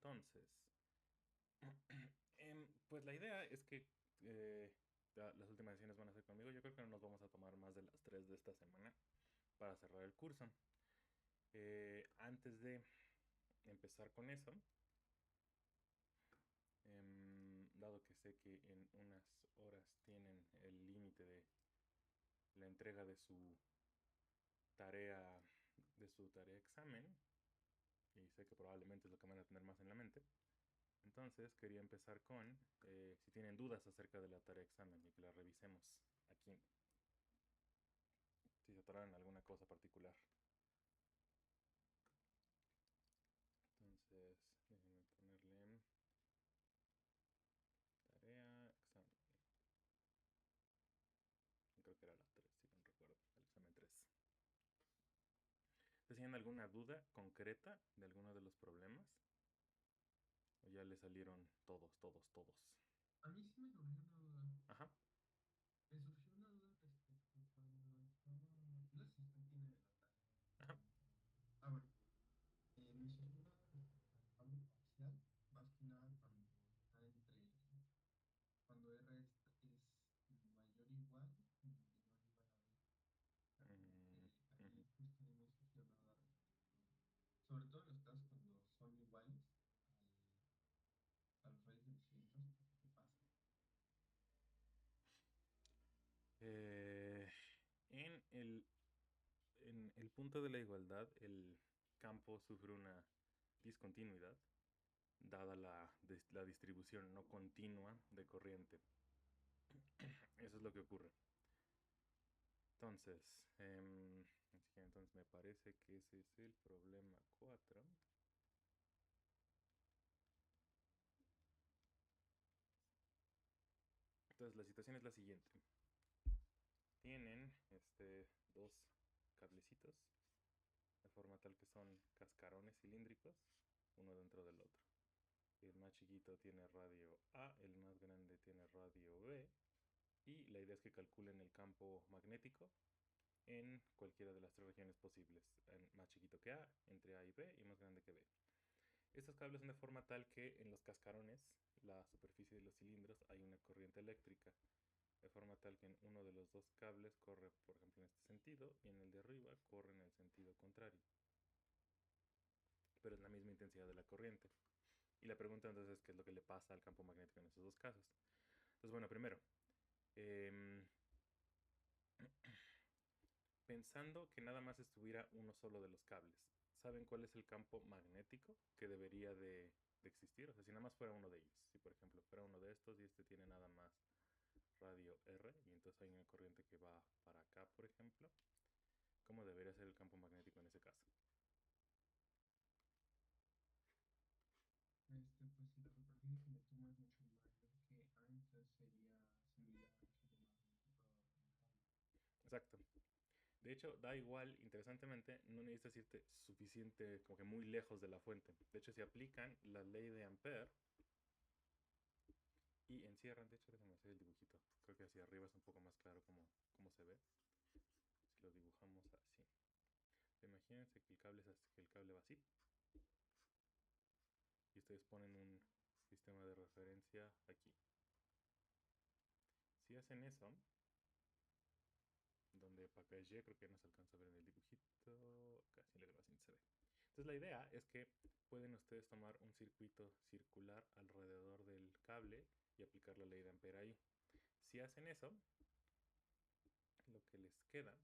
Entonces, pues la idea es que las últimas sesiones van a ser conmigo. Yo creo que no nos vamos a tomar más de las 3 de esta semana para cerrar el curso. Antes de empezar con eso, dado que sé que en unas horas tienen el límite de la entrega tarea, de su tarea examen, y sé que probablemente es lo que van a tener más en la mente, entonces quería empezar con si tienen dudas acerca de la tarea examen y que la revisemos aquí, si se atoraron en alguna cosa particular. Entonces, déjenme ponerle tarea examen. Creo que era la 3 si no recuerdo, el examen 3. ¿Tienen alguna duda concreta de alguno de los problemas? ¿O ya le salieron todos, todos, todos? A mí sí me surgió una duda. Ajá, Me surgió una duda respecto cuando estaba. No sé si usted tiene la tarea. ajá. Ah, bueno. Me surgió una duda respecto al cambio parcial, más que nada cuando está entre. Cuando R es mayor o igual y menor o igual a B. O sea, como que Mm, ahí ujú. justo no me surgió nada respecto. Sobre todo en los casos cuando son iguales a los rayos de los cilindros, ¿qué pasa? Eh, en en el punto de la igualdad, el campo sufre una discontinuidad dada la distribución no continua de corriente. Eso es lo que ocurre. Entonces, entonces me parece que ese es el problema 4. Entonces, la situación es la siguiente. Tienen dos cablecitos de forma tal que son cascarones cilíndricos, uno dentro del otro. El más chiquito tiene radio A, el más grande tiene radio B, y la idea es que calculen el campo magnético en cualquiera de las tres regiones posibles, en más chiquito que A, entre A y B, y más grande que B. Estos cables son de forma tal que en los cascarones, la superficie de los cilindros, hay una corriente eléctrica, de forma tal que en uno de los dos cables corre, por ejemplo, en este sentido, y en el de arriba corre en el sentido contrario, pero es la misma intensidad de la corriente. Y la pregunta entonces es qué es lo que le pasa al campo magnético en estos dos casos. Entonces, bueno, primero, eh, pensando que nada más estuviera uno solo de los cables, ¿saben cuál es el campo magnético que debería de existir? O sea, si nada más fuera uno de ellos, si por ejemplo fuera uno de estos y este tiene nada más radio R y entonces hay una corriente que va para acá, por ejemplo, ¿cómo debería ser el campo magnético en ese caso? Pues si la superficie que le toma es mucho mayor que A, entonces sería similar al campo magnético de un cable. Exacto. De hecho, da igual, interesantemente, no necesitas irte suficiente, como que muy lejos de la fuente. De hecho, si aplican la ley de Ampère y encierran, de hecho, déjame hacer el dibujito. Creo que hacia arriba es un poco más claro cómo se ve. Si lo dibujamos así. Imagínense que el cable va así. Y ustedes ponen un sistema de referencia aquí. Si hacen eso, donde para acá es Y, creo que no se alcanza a ver en el dibujito, casi le así se ve. Entonces la idea es que pueden ustedes tomar un circuito circular alrededor del cable y aplicar la ley de Ampere ahí. Si hacen eso, lo que les queda,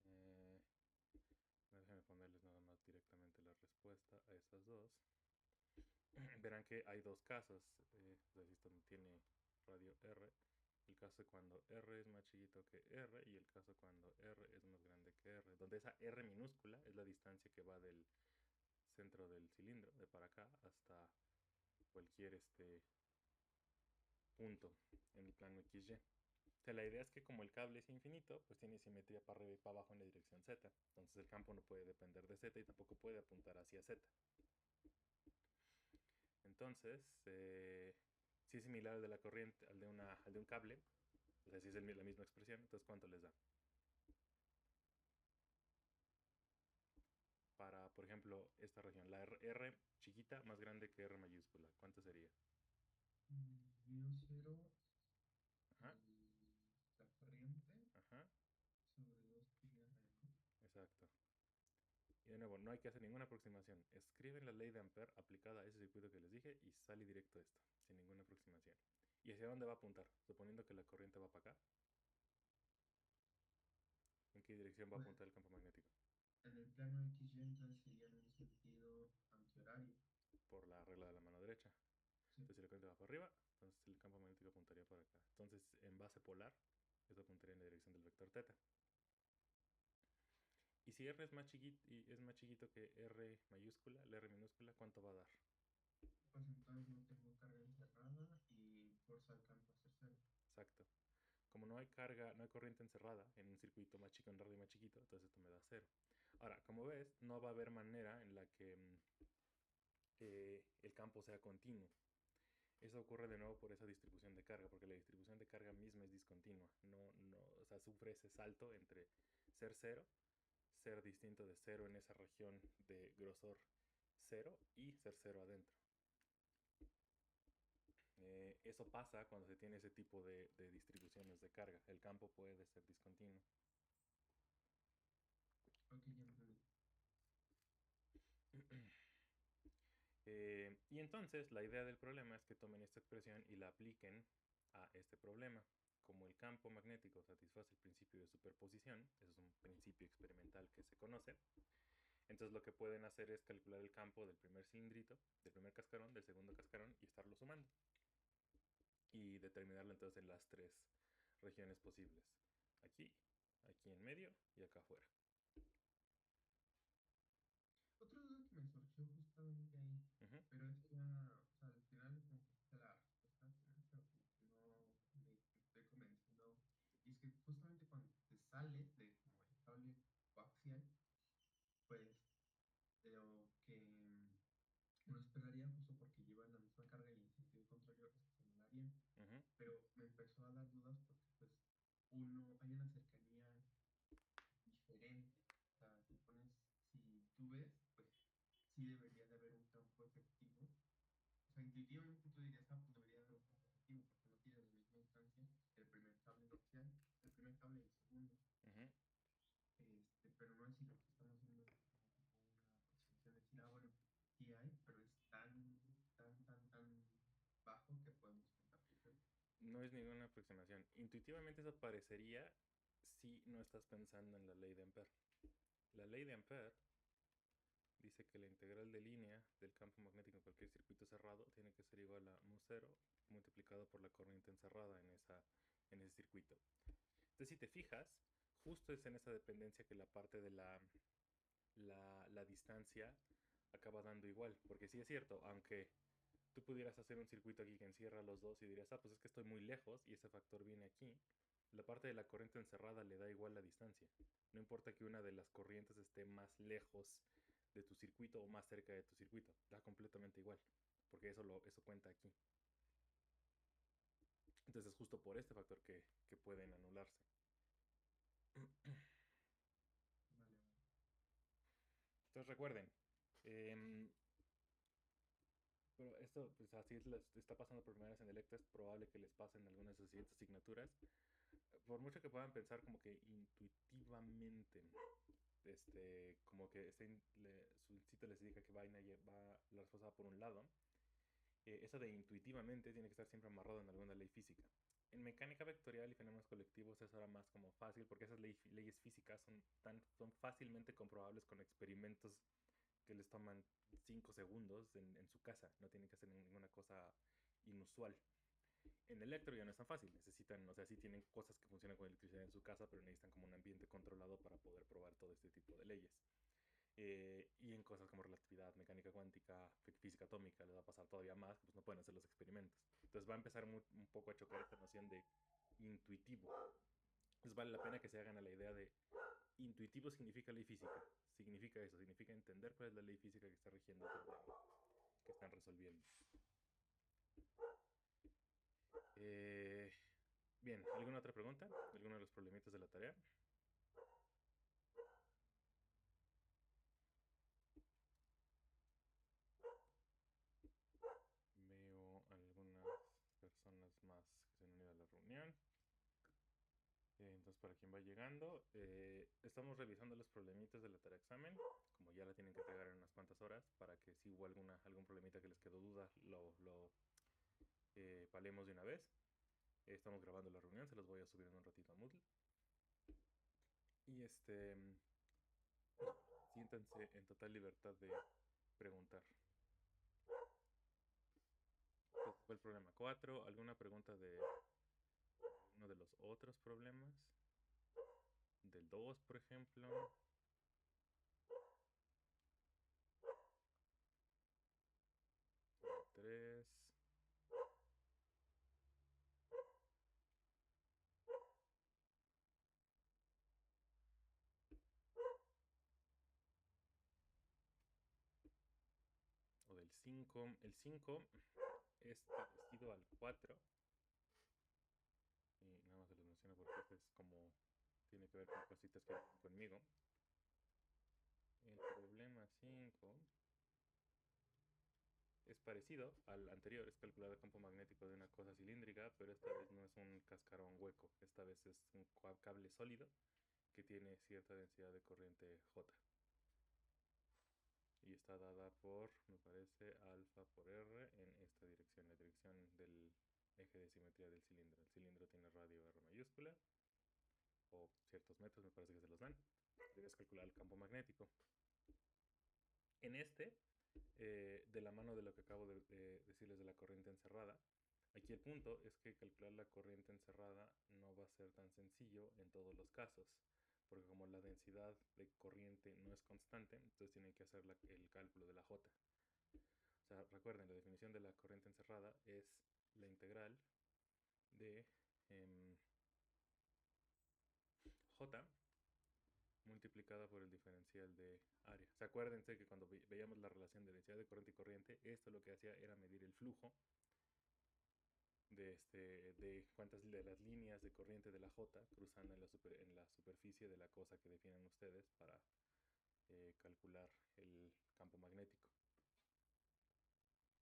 eh, déjenme ponerles nada más directamente la respuesta a esas dos. Verán que hay dos casos. Esto tiene radio R. El caso cuando R es más chiquito que R y el caso cuando R es más grande que R. Donde esa R minúscula es la distancia que va del centro del cilindro, de para acá, hasta cualquier punto en el plano XY. O sea, la idea es que como el cable es infinito, pues tiene simetría para arriba y para abajo en la dirección Z. Entonces el campo no puede depender de Z y tampoco puede apuntar hacia Z. Entonces, si es similar al de la corriente, al de un cable, o sea, si es la misma expresión, entonces ¿cuánto les da? Para, por ejemplo, esta región, la R chiquita más grande que R mayúscula. ¿Cuánto sería? Mu cero, Ajá, la corriente ajá, sobre 2 pi r, ¿no? exacto. Y de nuevo, no hay que hacer ninguna aproximación. Escriben la ley de Ampere aplicada a ese circuito que les dije y sale directo esto, sin ninguna aproximación. ¿Y hacia dónde va a apuntar? Suponiendo que la corriente va para acá. ¿En qué dirección va a Pues apuntar el campo magnético? en el plano XY entonces sería en un sentido antihorario. Por la regla de la mano derecha. Sí, Entonces si la corriente va para arriba, entonces el campo magnético apuntaría para acá. Entonces en base polar, esto apuntaría en la dirección del vector θ. Y si R es más chiquito que R mayúscula, la R minúscula, ¿cuánto va a dar? pues entonces no tengo carga encerrada y fuerza al campo a ser cero. Exacto. Como no hay carga, no hay corriente encerrada en un circuito más chico, en radio más chiquito, entonces esto me da cero. Ahora, como ves, no va a haber manera en la que el campo sea continuo. Eso ocurre de nuevo por esa distribución de carga, porque la distribución de carga misma es discontinua. O sea, sufre ese salto entre ser cero, ser distinto de cero en esa región de grosor cero y ser cero adentro. Eso pasa cuando se tiene ese tipo de distribuciones de carga. El campo puede ser discontinuo. Ok, ya entendí. Y entonces la idea del problema es que tomen esta expresión y la apliquen a este problema. Como el campo magnético satisface el principio de superposición, eso es un principio experimental que se conoce, entonces lo que pueden hacer es calcular el campo del primer cilindrito, del primer cascarón, del segundo cascarón y estarlo sumando. Y determinarlo entonces en las tres regiones posibles. Aquí, aquí en medio y acá afuera. Otra duda que me surgió justamente ahí, Uh -huh. pero esa ya, o sea, al final como que puse la respuesta al final, pero como que no me estoy convenciendo. Y es que justamente cuando te sale de como el cable coaxial, pues, pero que uno esperaría justo porque llevan la misma carga y en sentido contrario responderían. Uh -huh. Pero me empezó a dar dudas porque pues uno, hay una cercanía diferente. O sea, si pones, si tú ves, pues sí debería de haber un campo efectivo. O sea, intuitivamente tú dirías, ah, pues debería haber un campo efectivo porque no tiene la misma distancia el primer cable coaxial, el primer cable y el segundo. Uh -huh. Pero no es si lo que estamos haciendo es como tipo una aproximación, decir, ah, bueno, sí hay, pero es tan bajo que podemos contar con cero. No es ninguna aproximación. Intuitivamente eso parecería si no estás pensando en la ley de Ampere. La ley de Ampere dice que la integral de línea del campo magnético en cualquier circuito cerrado tiene que ser igual a mu cero multiplicado por la corriente encerrada en ese circuito. Entonces, si te fijas, justo es en esa dependencia que la parte de la distancia acaba dando igual. Porque sí es cierto, aunque tú pudieras hacer un circuito aquí que encierra los dos y dirías, ah, pues es que estoy muy lejos y ese factor viene aquí, la parte de la corriente encerrada le da igual la distancia. No importa que una de las corrientes esté más lejos de tu circuito o más cerca de tu circuito, da completamente igual, porque eso cuenta aquí. Entonces es justo por este factor que pueden anularse. Vale, vale. Entonces recuerden, eh, pero esto, pues así está pasando por primera vez en Electra, es probable que les pasen algunas de sus siguientes asignaturas. Por mucho que puedan pensar como que intuitivamente, como que su cita les indica que la respuesta va por un lado, eso de intuitivamente tiene que estar siempre amarrado en alguna ley física. En mecánica vectorial y fenómenos colectivos es ahora más como fácil porque esas leyes físicas son fácilmente comprobables con experimentos que les toman 5 segundos en su casa, no tienen que hacer ninguna cosa inusual. En electro ya no es tan fácil, necesitan, o sea, sí tienen cosas que funcionan con electricidad en su casa, pero necesitan como un ambiente controlado para poder probar todo este tipo de leyes. Y en cosas como relatividad, mecánica cuántica, física atómica, les va a pasar todavía más, pues no pueden hacer los experimentos. Entonces va a empezar un poco a chocar esta noción de intuitivo. Entonces vale la pena que se hagan a la idea de intuitivo significa ley física. Significa eso, significa entender cuál es la ley física que está rigiendo el problema que están resolviendo. Bien, ¿alguna otra pregunta? ¿Alguno de los problemitas de la tarea? reunión. Entonces, para quien va llegando, estamos revisando los problemitas de la tarea examen. Como ya la tienen que entregar en unas cuantas horas, para que si hubo algún problemita que les quedó duda, lo palemos de una vez. Estamos grabando la reunión, se los voy a subir en un ratito a Moodle. Y siéntanse en total libertad de preguntar. ¿Cuál fue el problema 4? ¿Alguna pregunta de uno de los otros problemas? Del 2, por ejemplo. 3. O del 5. El 5 es parecido al 4. Y nada más se los menciono porque es como tiene que ver con cositas que vienen conmigo. El problema 5 es parecido al anterior, es calcular el campo magnético de una cosa cilíndrica, pero esta vez no es un cascarón hueco, esta vez es un cable sólido que tiene cierta densidad de corriente J. Y está dada por, me parece, alfa por R en esta dirección, la dirección del eje de simetría del cilindro. El cilindro tiene radio R mayúscula, o ciertos metros, me parece que se los dan. Debes calcular el campo magnético. En de la mano de lo que acabo de decirles de la corriente encerrada, aquí el punto es que calcular la corriente encerrada no va a ser tan sencillo en todos los casos, porque como la densidad de corriente no es constante, entonces tienen que hacer el cálculo de la J. O sea, recuerden, la definición de la corriente encerrada es la integral de J multiplicada por el diferencial de área. O sea, acuérdense que cuando veíamos la relación de densidad de corriente, esto lo que hacía era medir el flujo de cuántas de las líneas de corriente de la J cruzan en la superficie de la cosa que definen ustedes para calcular el campo magnético.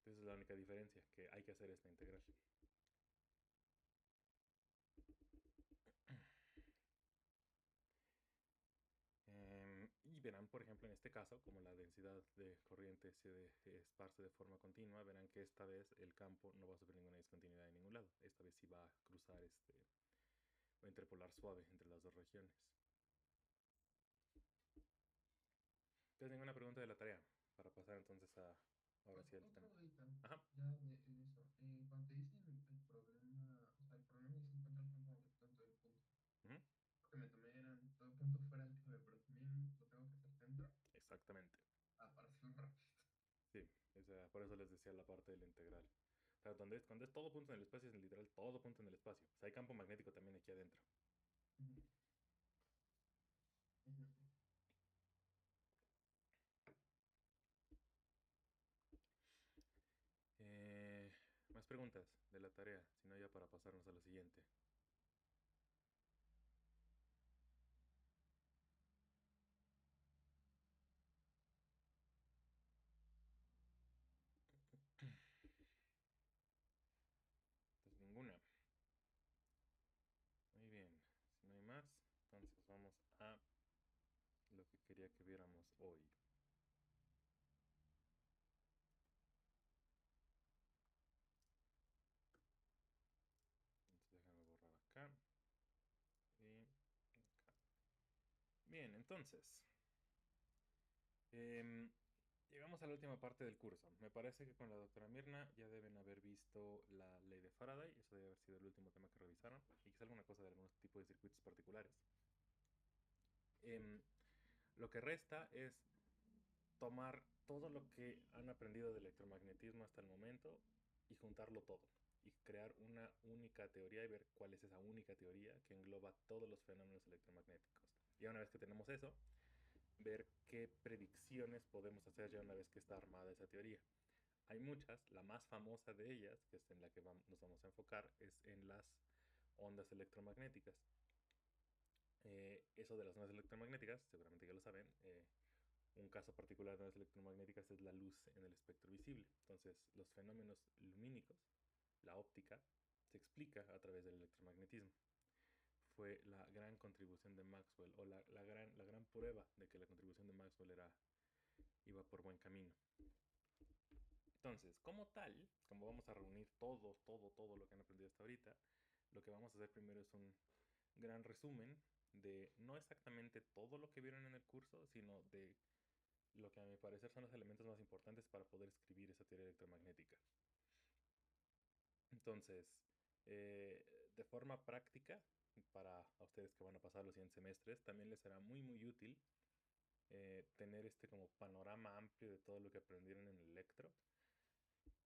Esa es la única diferencia, que hay que hacer esta integral. Y verán, por ejemplo, en este caso, como la densidad de corriente se esparce de forma continua, verán que esta vez el campo no va a sufrir ninguna discontinuidad en ningún lado. Esta vez sí va a cruzar va a interpolar suave entre las dos regiones. ¿Tienes ninguna pregunta de la tarea? Para pasar entonces ahora sí al tema. Ajá. Ya de eso. Cuando te dicen el problema, o sea, el problema es encontrar el campo magnético en todo el punto. Lo que me tomé era en todo el punto fuera el tiro, pero también lo tengo que hacer dentro. Exactamente. Para hacerlo rápido. Sí, por eso les decía la parte de la integral. O sea, cuando es todo punto en el espacio, es literal todo punto en el espacio. O sea, hay campo magnético también aquí adentro. Más preguntas de la tarea, si no ya para pasarnos a la siguiente. Entonces, ninguna. Muy bien, si no hay más, entonces vamos a lo que quería que viéramos hoy. Entonces déjame borrar acá y acá. Bien, entonces llegamos a la última parte del curso. Me parece que con la doctora Mirna ya deben haber visto la ley de Faraday. Eso debe haber sido el último tema que revisaron. Y quizá alguna cosa de algunos tipos de circuitos particulares. Lo que resta es tomar todo lo que han aprendido de electromagnetismo hasta el momento y juntarlo todo. Y crear una única teoría y ver cuál es esa única teoría que engloba todos los fenómenos electromagnéticos. Y una vez que tenemos eso, ver qué predicciones podemos hacer ya una vez que está armada esa teoría. Hay muchas, la más famosa de ellas, que es en la que nos vamos a enfocar, es en las ondas electromagnéticas. Eso de las ondas electromagnéticas, seguramente ya lo saben, un caso particular de ondas electromagnéticas es la luz en el espectro visible. Entonces, los fenómenos lumínicos, la óptica, se explica a través del electromagnetismo. Fue la gran contribución de Maxwell, o la gran prueba de que la contribución de Maxwell iba por buen camino. Entonces, como tal, como vamos a reunir todo lo que han aprendido hasta ahorita, lo que vamos a hacer primero es un gran resumen de no exactamente todo lo que vieron en el curso, sino de lo que a mi parecer son los elementos más importantes para poder escribir esa teoría electromagnética. Entonces, de forma práctica, para ustedes que van a pasar los siguientes semestres, también les será muy útil tener este como panorama amplio de todo lo que aprendieron en el electro.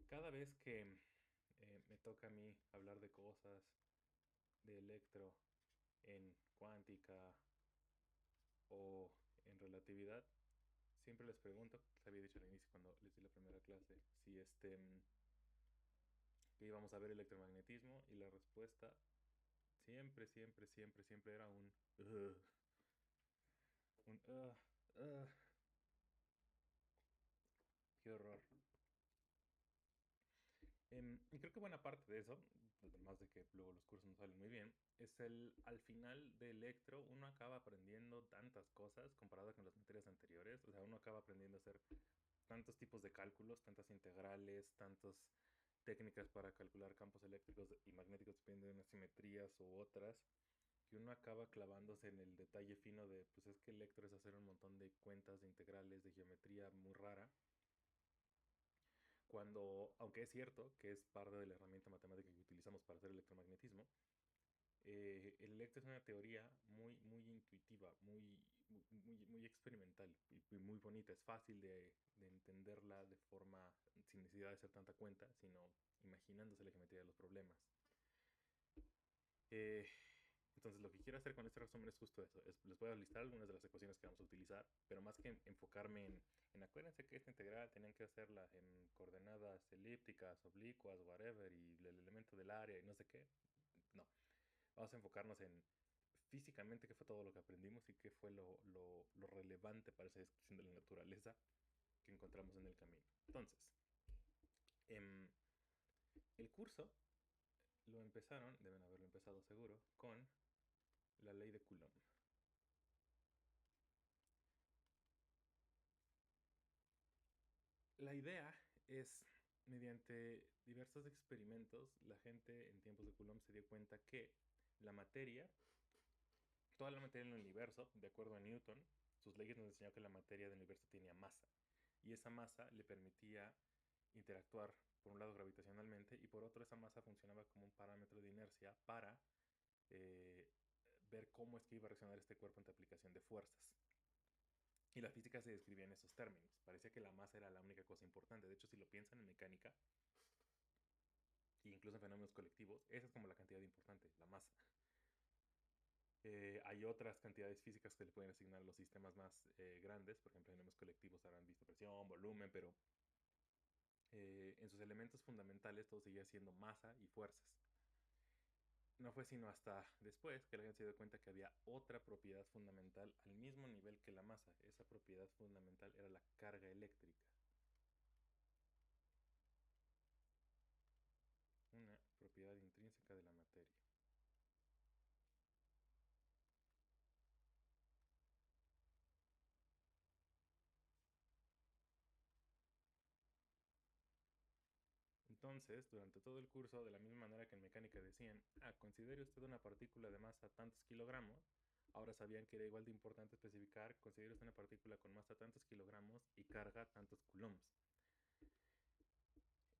Cada vez que me toca a mí hablar de cosas de electro en cuántica o en relatividad, siempre les pregunto, les había dicho al inicio cuando les di la primera clase, si que íbamos a ver electromagnetismo, y la respuesta siempre era un qué horror. Y creo que buena parte de eso, además de que luego los cursos no salen muy bien, es al final de electro uno acaba aprendiendo tantas cosas comparado con las materias anteriores. O sea, uno acaba aprendiendo a hacer tantos tipos de cálculos, tantas integrales, tantas técnicas para calcular campos eléctricos y magnéticos dependiendo de unas simetrías u otras, que uno acaba clavándose en el detalle fino de, pues es que electro es hacer un montón de cuentas, de integrales, de geometría muy rara, cuando, aunque es cierto que es parte de la herramienta matemática que utilizamos para hacer electromagnetismo, el electro es una teoría muy intuitiva, muy experimental y muy bonita. Es fácil de entenderla de forma sin necesidad de hacer tanta cuenta, sino imaginándose la geometría de los problemas. Eh, entonces, lo que quiero hacer con este resumen es justo eso. Les voy a listar algunas de las ecuaciones que vamos a utilizar, pero más que enfocarme acuérdense que esta integral tenían que hacerla en coordenadas elípticas, oblicuas, whatever, y el elemento del área y no sé qué. No, vamos a enfocarnos en físicamente qué fue todo lo que aprendimos y qué fue lo relevante para esa descripción de la naturaleza que encontramos en el camino. Entonces, el curso lo empezaron, deben haberlo empezado seguro, con la ley de Coulomb. La idea es, mediante diversos experimentos, la gente en tiempos de Coulomb se dio cuenta que la materia, toda la materia en el universo, de acuerdo a Newton, sus leyes nos enseñaron que la materia del universo tenía masa. Y esa masa le permitía interactuar, por un lado, gravitacionalmente, y por otro, esa masa funcionaba como un parámetro de inercia para eh, ver cómo es que iba a reaccionar este cuerpo ante aplicación de fuerzas. Y la física se describía en esos términos. Parecía que la masa era la única cosa importante. De hecho, si lo piensan en mecánica, e incluso en fenómenos colectivos, esa es como la cantidad importante, la masa. Hay otras cantidades físicas que le pueden asignar a los sistemas más grandes. Por ejemplo, en fenómenos colectivos habrán visto presión, volumen, pero en sus elementos fundamentales todo seguía siendo masa y fuerzas. No fue sino hasta después que la gente se dio cuenta que había otra propiedad fundamental al mismo nivel que la masa. Esa propiedad fundamental era la carga eléctrica. Una propiedad intrínseca de la materia. Entonces, durante todo el curso, de la misma manera que en mecánica decían, considere usted una partícula de masa tantos kilogramos, ahora sabían que era igual de importante especificar, considere usted una partícula con masa tantos kilogramos y carga tantos coulombs.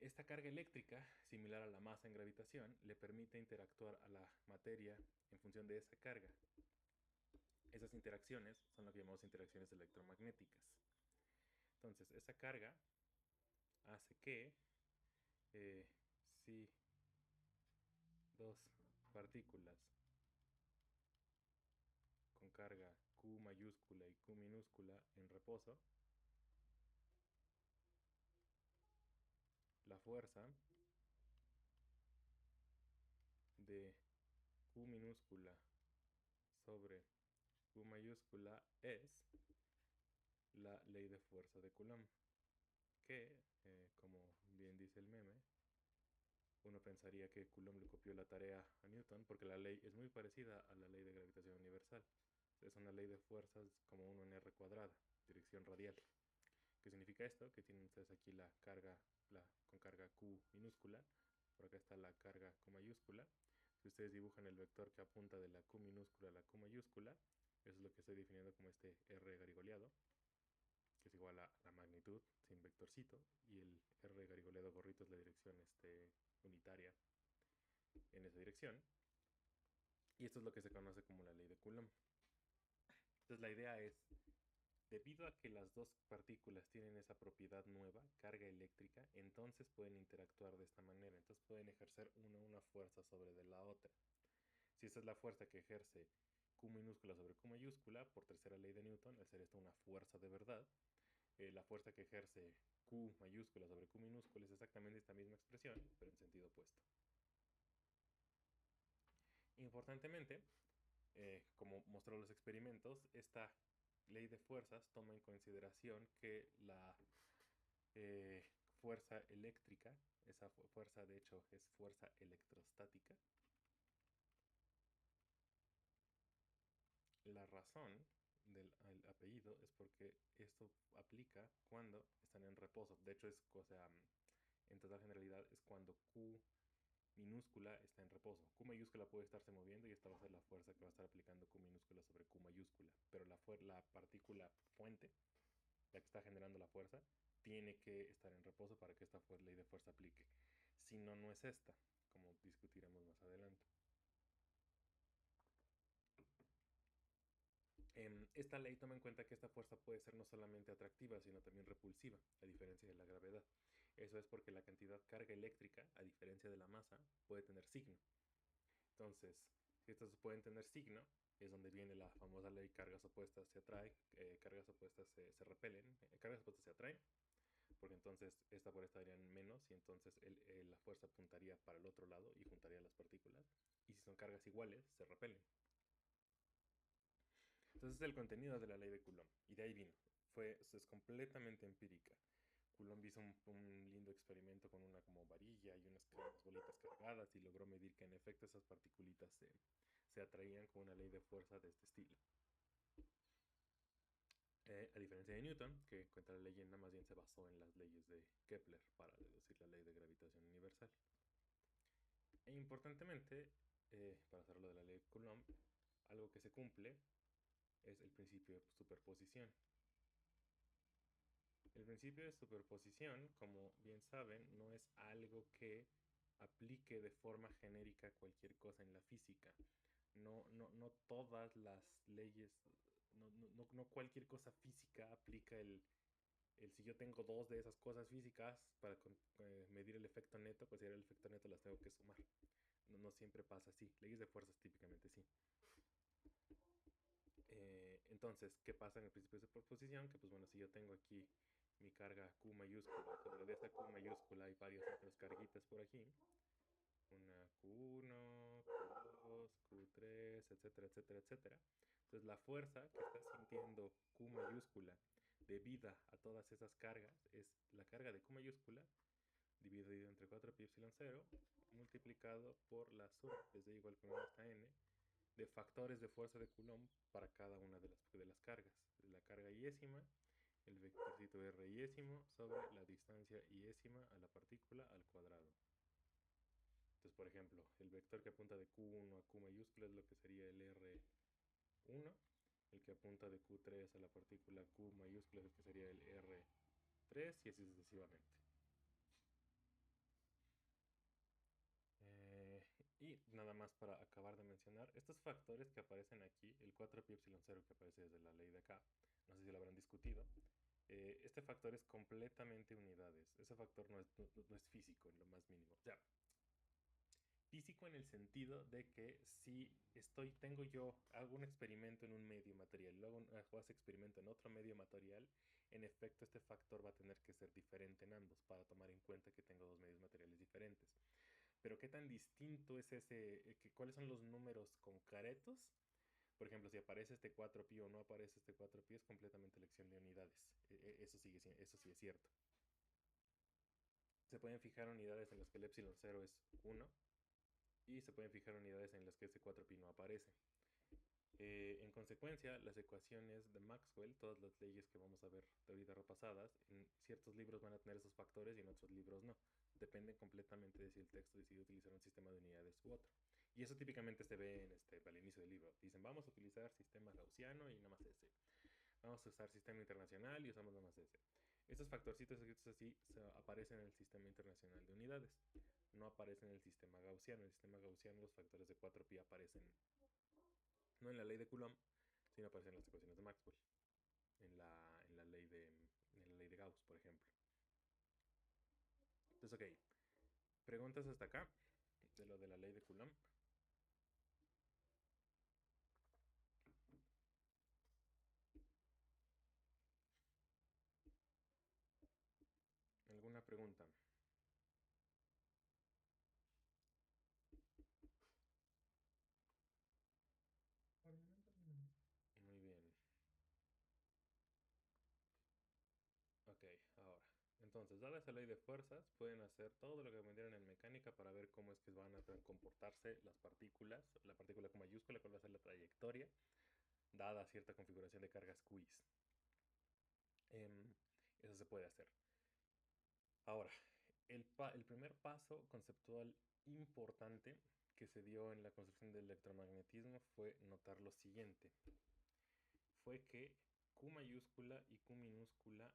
Esta carga eléctrica, similar a la masa en gravitación, le permite interactuar a la materia en función de esa carga. Esas interacciones son lo que llamamos interacciones electromagnéticas. Entonces, esa carga hace que si dos partículas con carga Q mayúscula y Q minúscula en reposo, la fuerza de Q minúscula sobre Q mayúscula es la ley de fuerza de Coulomb, que, como bien dice el meme, uno pensaría que Coulomb le copió la tarea a Newton porque la ley es muy parecida a la ley de gravitación universal. Es una ley de fuerzas como 1 en r cuadrada, dirección radial. ¿Qué significa esto? Que tienen ustedes aquí la carga con carga Q minúscula, por acá está la carga Q mayúscula. Si ustedes dibujan el vector que apunta de la Q minúscula a la Q mayúscula, eso es lo que estoy definiendo como este R garigoleado, que es igual a la magnitud sin vectorcito, y el R garigoleado gorrito es la dirección unitaria en esa dirección. Y esto es lo que se conoce como la ley de Coulomb. Entonces la idea es, debido a que las dos partículas tienen esa propiedad nueva, carga eléctrica, entonces pueden interactuar de esta manera. Entonces pueden ejercer una fuerza sobre de la otra. Si esta es la fuerza que ejerce Q minúscula sobre Q mayúscula, por tercera ley de Newton, al ser esto una fuerza de verdad, la fuerza que ejerce Q mayúscula sobre Q minúscula es exactamente esta misma expresión, pero en sentido opuesto. Importantemente, como mostró los experimentos, esta ley de fuerzas toma en consideración que la fuerza eléctrica, esa fuerza de hecho es fuerza electrostática. La razón del apellido es porque esto aplica cuando están en reposo. De hecho, en total generalidad es cuando Q minúscula está en reposo. Q mayúscula puede estarse moviendo y esta va a ser la fuerza que va a estar aplicando Q minúscula sobre Q mayúscula. Pero la partícula fuente, la que está generando la fuerza, tiene que estar en reposo para que esta ley de fuerza aplique. Si no, no es esta, como discutiremos más adelante. Esta ley toma en cuenta que esta fuerza puede ser no solamente atractiva, sino también repulsiva, a diferencia de la gravedad. Eso es porque la cantidad carga eléctrica, a diferencia de la masa, puede tener signo. Entonces, si estas pueden tener signo, es donde viene la famosa ley cargas opuestas se atraen, cargas opuestas se repelen, cargas opuestas se atraen, porque entonces esta por esta darían menos y entonces la fuerza apuntaría para el otro lado y juntaría las partículas. Y si son cargas iguales, se repelen. Entonces es el contenido de la ley de Coulomb. Y de ahí vino. Es completamente empírica. Coulomb hizo un lindo experimento con una como varilla y unas bolitas cargadas y logró medir que en efecto esas particulitas se atraían con una ley de fuerza de este estilo. A diferencia de Newton, que cuenta la leyenda, más bien se basó en las leyes de Kepler para deducir la ley de gravitación universal. E importantemente, para hacer lo de la ley de Coulomb, algo que se cumple es el principio de superposición. El principio de superposición, como bien saben, no es algo que aplique de forma genérica cualquier cosa en la física. No todas las leyes, no cualquier cosa física aplica si yo tengo dos de esas cosas físicas para medir el efecto neto, pues el efecto neto las tengo que sumar. No siempre pasa así. Leyes de fuerzas típicamente sí. Entonces, ¿qué pasa en el principio de superposición? Que pues bueno, si yo tengo aquí mi carga Q mayúscula, sobre esta Q mayúscula hay varias otras carguitas por aquí. Una Q1, Q2, Q3, etcétera, etcétera, etcétera. Entonces la fuerza que está sintiendo Q mayúscula debida a todas esas cargas es la carga de Q mayúscula dividido entre 4pi epsilon 0 multiplicado por la suma, es igual que 1 hasta n, de factores de fuerza de Coulomb para cada una de las cargas. La carga iésima, el vectorcito r iésimo sobre la distancia iésima a la partícula al cuadrado. Entonces, por ejemplo, el vector que apunta de Q1 a Q mayúscula es lo que sería el R1, el que apunta de Q3 a la partícula Q mayúscula es el que sería el R3 y así sucesivamente. Y nada más para acabar de mencionar, estos factores que aparecen aquí, el 4pi epsilon 0 que aparece desde la ley de acá, no sé si lo habrán discutido, este factor es completamente unidades. Ese factor no es físico en lo más mínimo. O sea, físico en el sentido de que si hago un experimento en un medio material y luego hago ese experimento en otro medio material, en efecto este factor va a tener que ser diferente en ambos para tomar en cuenta que tengo dos medios materiales diferentes. Pero qué tan distinto es cuáles son los números concretos. Por ejemplo, si aparece este 4pi o no aparece este 4pi es completamente elección de unidades. Eso sí es cierto. se pueden fijar unidades en las que el epsilon 0 es 1 y se pueden fijar unidades en las que ese 4pi no aparece. En consecuencia, las ecuaciones de Maxwell, todas las leyes que vamos a ver ahorita repasadas, en ciertos libros van a tener esos factores y en otros libros no. Depende completamente de si el texto decide utilizar un sistema de unidades u otro. Y eso típicamente se ve al inicio del libro. Dicen, vamos a utilizar sistema gaussiano y nada más ese. Vamos a usar sistema internacional y usamos nada más ese. Estos factorcitos escritos así aparecen en el sistema internacional de unidades. No aparecen en el sistema gaussiano. En el sistema gaussiano los factores de 4pi aparecen no en la ley de Coulomb, sino aparecen en las ecuaciones de Maxwell. En la ley de Gauss, por ejemplo. Entonces, ok. Preguntas hasta acá de lo de la ley de Coulomb. ¿Alguna pregunta? Muy bien. Ok, ahora. Entonces, dada esa ley de fuerzas, pueden hacer todo lo que aprendieron en mecánica para ver cómo es que van a comportarse las partículas, la partícula con mayúscula, cuál va a ser la trayectoria, dada cierta configuración de cargas quiz. Eso se puede hacer. Ahora, el primer paso conceptual importante que se dio en la construcción del electromagnetismo fue notar lo siguiente. Fue que Q mayúscula y Q minúscula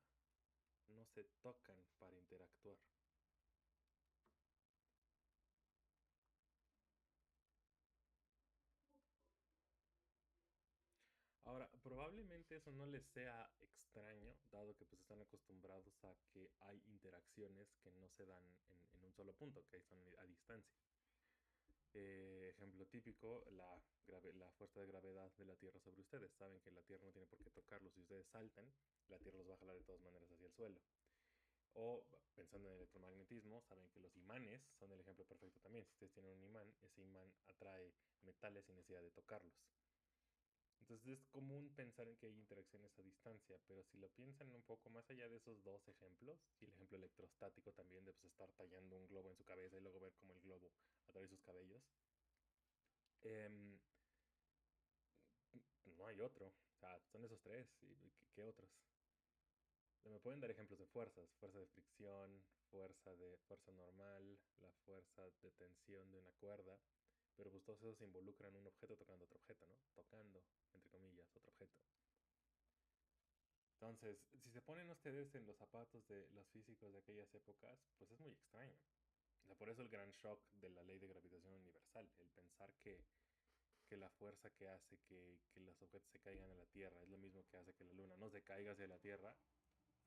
no se tocan para interactuar. Ahora, probablemente eso no les sea extraño, dado que pues están acostumbrados a que hay interacciones que no se dan en un solo punto, que son a distancia. Ejemplo típico, la fuerza de gravedad de la Tierra sobre ustedes. Saben que la Tierra no tiene por qué tocarlos. Si ustedes saltan, la Tierra los va a jalar de todas maneras hacia el suelo. O, pensando en el electromagnetismo, saben que los imanes son el ejemplo perfecto también. Si ustedes tienen un imán, ese imán atrae metales sin necesidad de tocarlos. Entonces es común pensar en que hay interacciones a distancia, pero si lo piensan un poco más allá de esos dos ejemplos, y el ejemplo electrostático también de pues, estar tallando un globo en su cabeza y luego ver cómo el globo atraviesa sus cabellos, no hay otro. O sea, son esos tres. ¿Qué otros? Me pueden dar ejemplos de fuerzas. Fuerza de fricción, fuerza normal, la fuerza de tensión de una cuerda. Pero pues todos esos involucran un objeto tocando otro objeto, ¿no? Tocando, entre comillas, otro objeto. Entonces, si se ponen ustedes en los zapatos de los físicos de aquellas épocas, pues es muy extraño. O sea, por eso el gran shock de la ley de gravitación universal, el pensar que la fuerza que hace que los objetos se caigan a la Tierra es lo mismo que hace que la Luna no se caiga hacia la Tierra,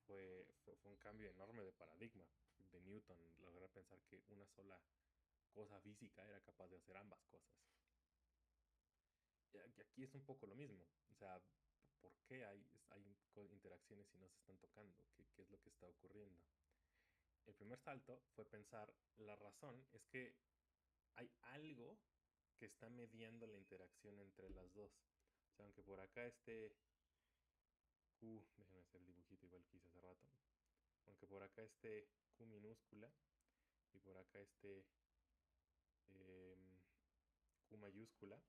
fue un cambio enorme de paradigma de Newton, lograr pensar que una sola cosa física era capaz de hacer ambas cosas. Y aquí es un poco lo mismo, o sea, ¿por qué hay interacciones si no se están tocando? ¿Qué es lo que está ocurriendo? El primer salto fue pensar, la razón es que hay algo que está mediando la interacción entre las dos. O sea, aunque por acá esté Q, déjenme hacer el dibujito igual que hice hace rato, aunque por acá esté Q minúscula y por acá esté Q mayúscula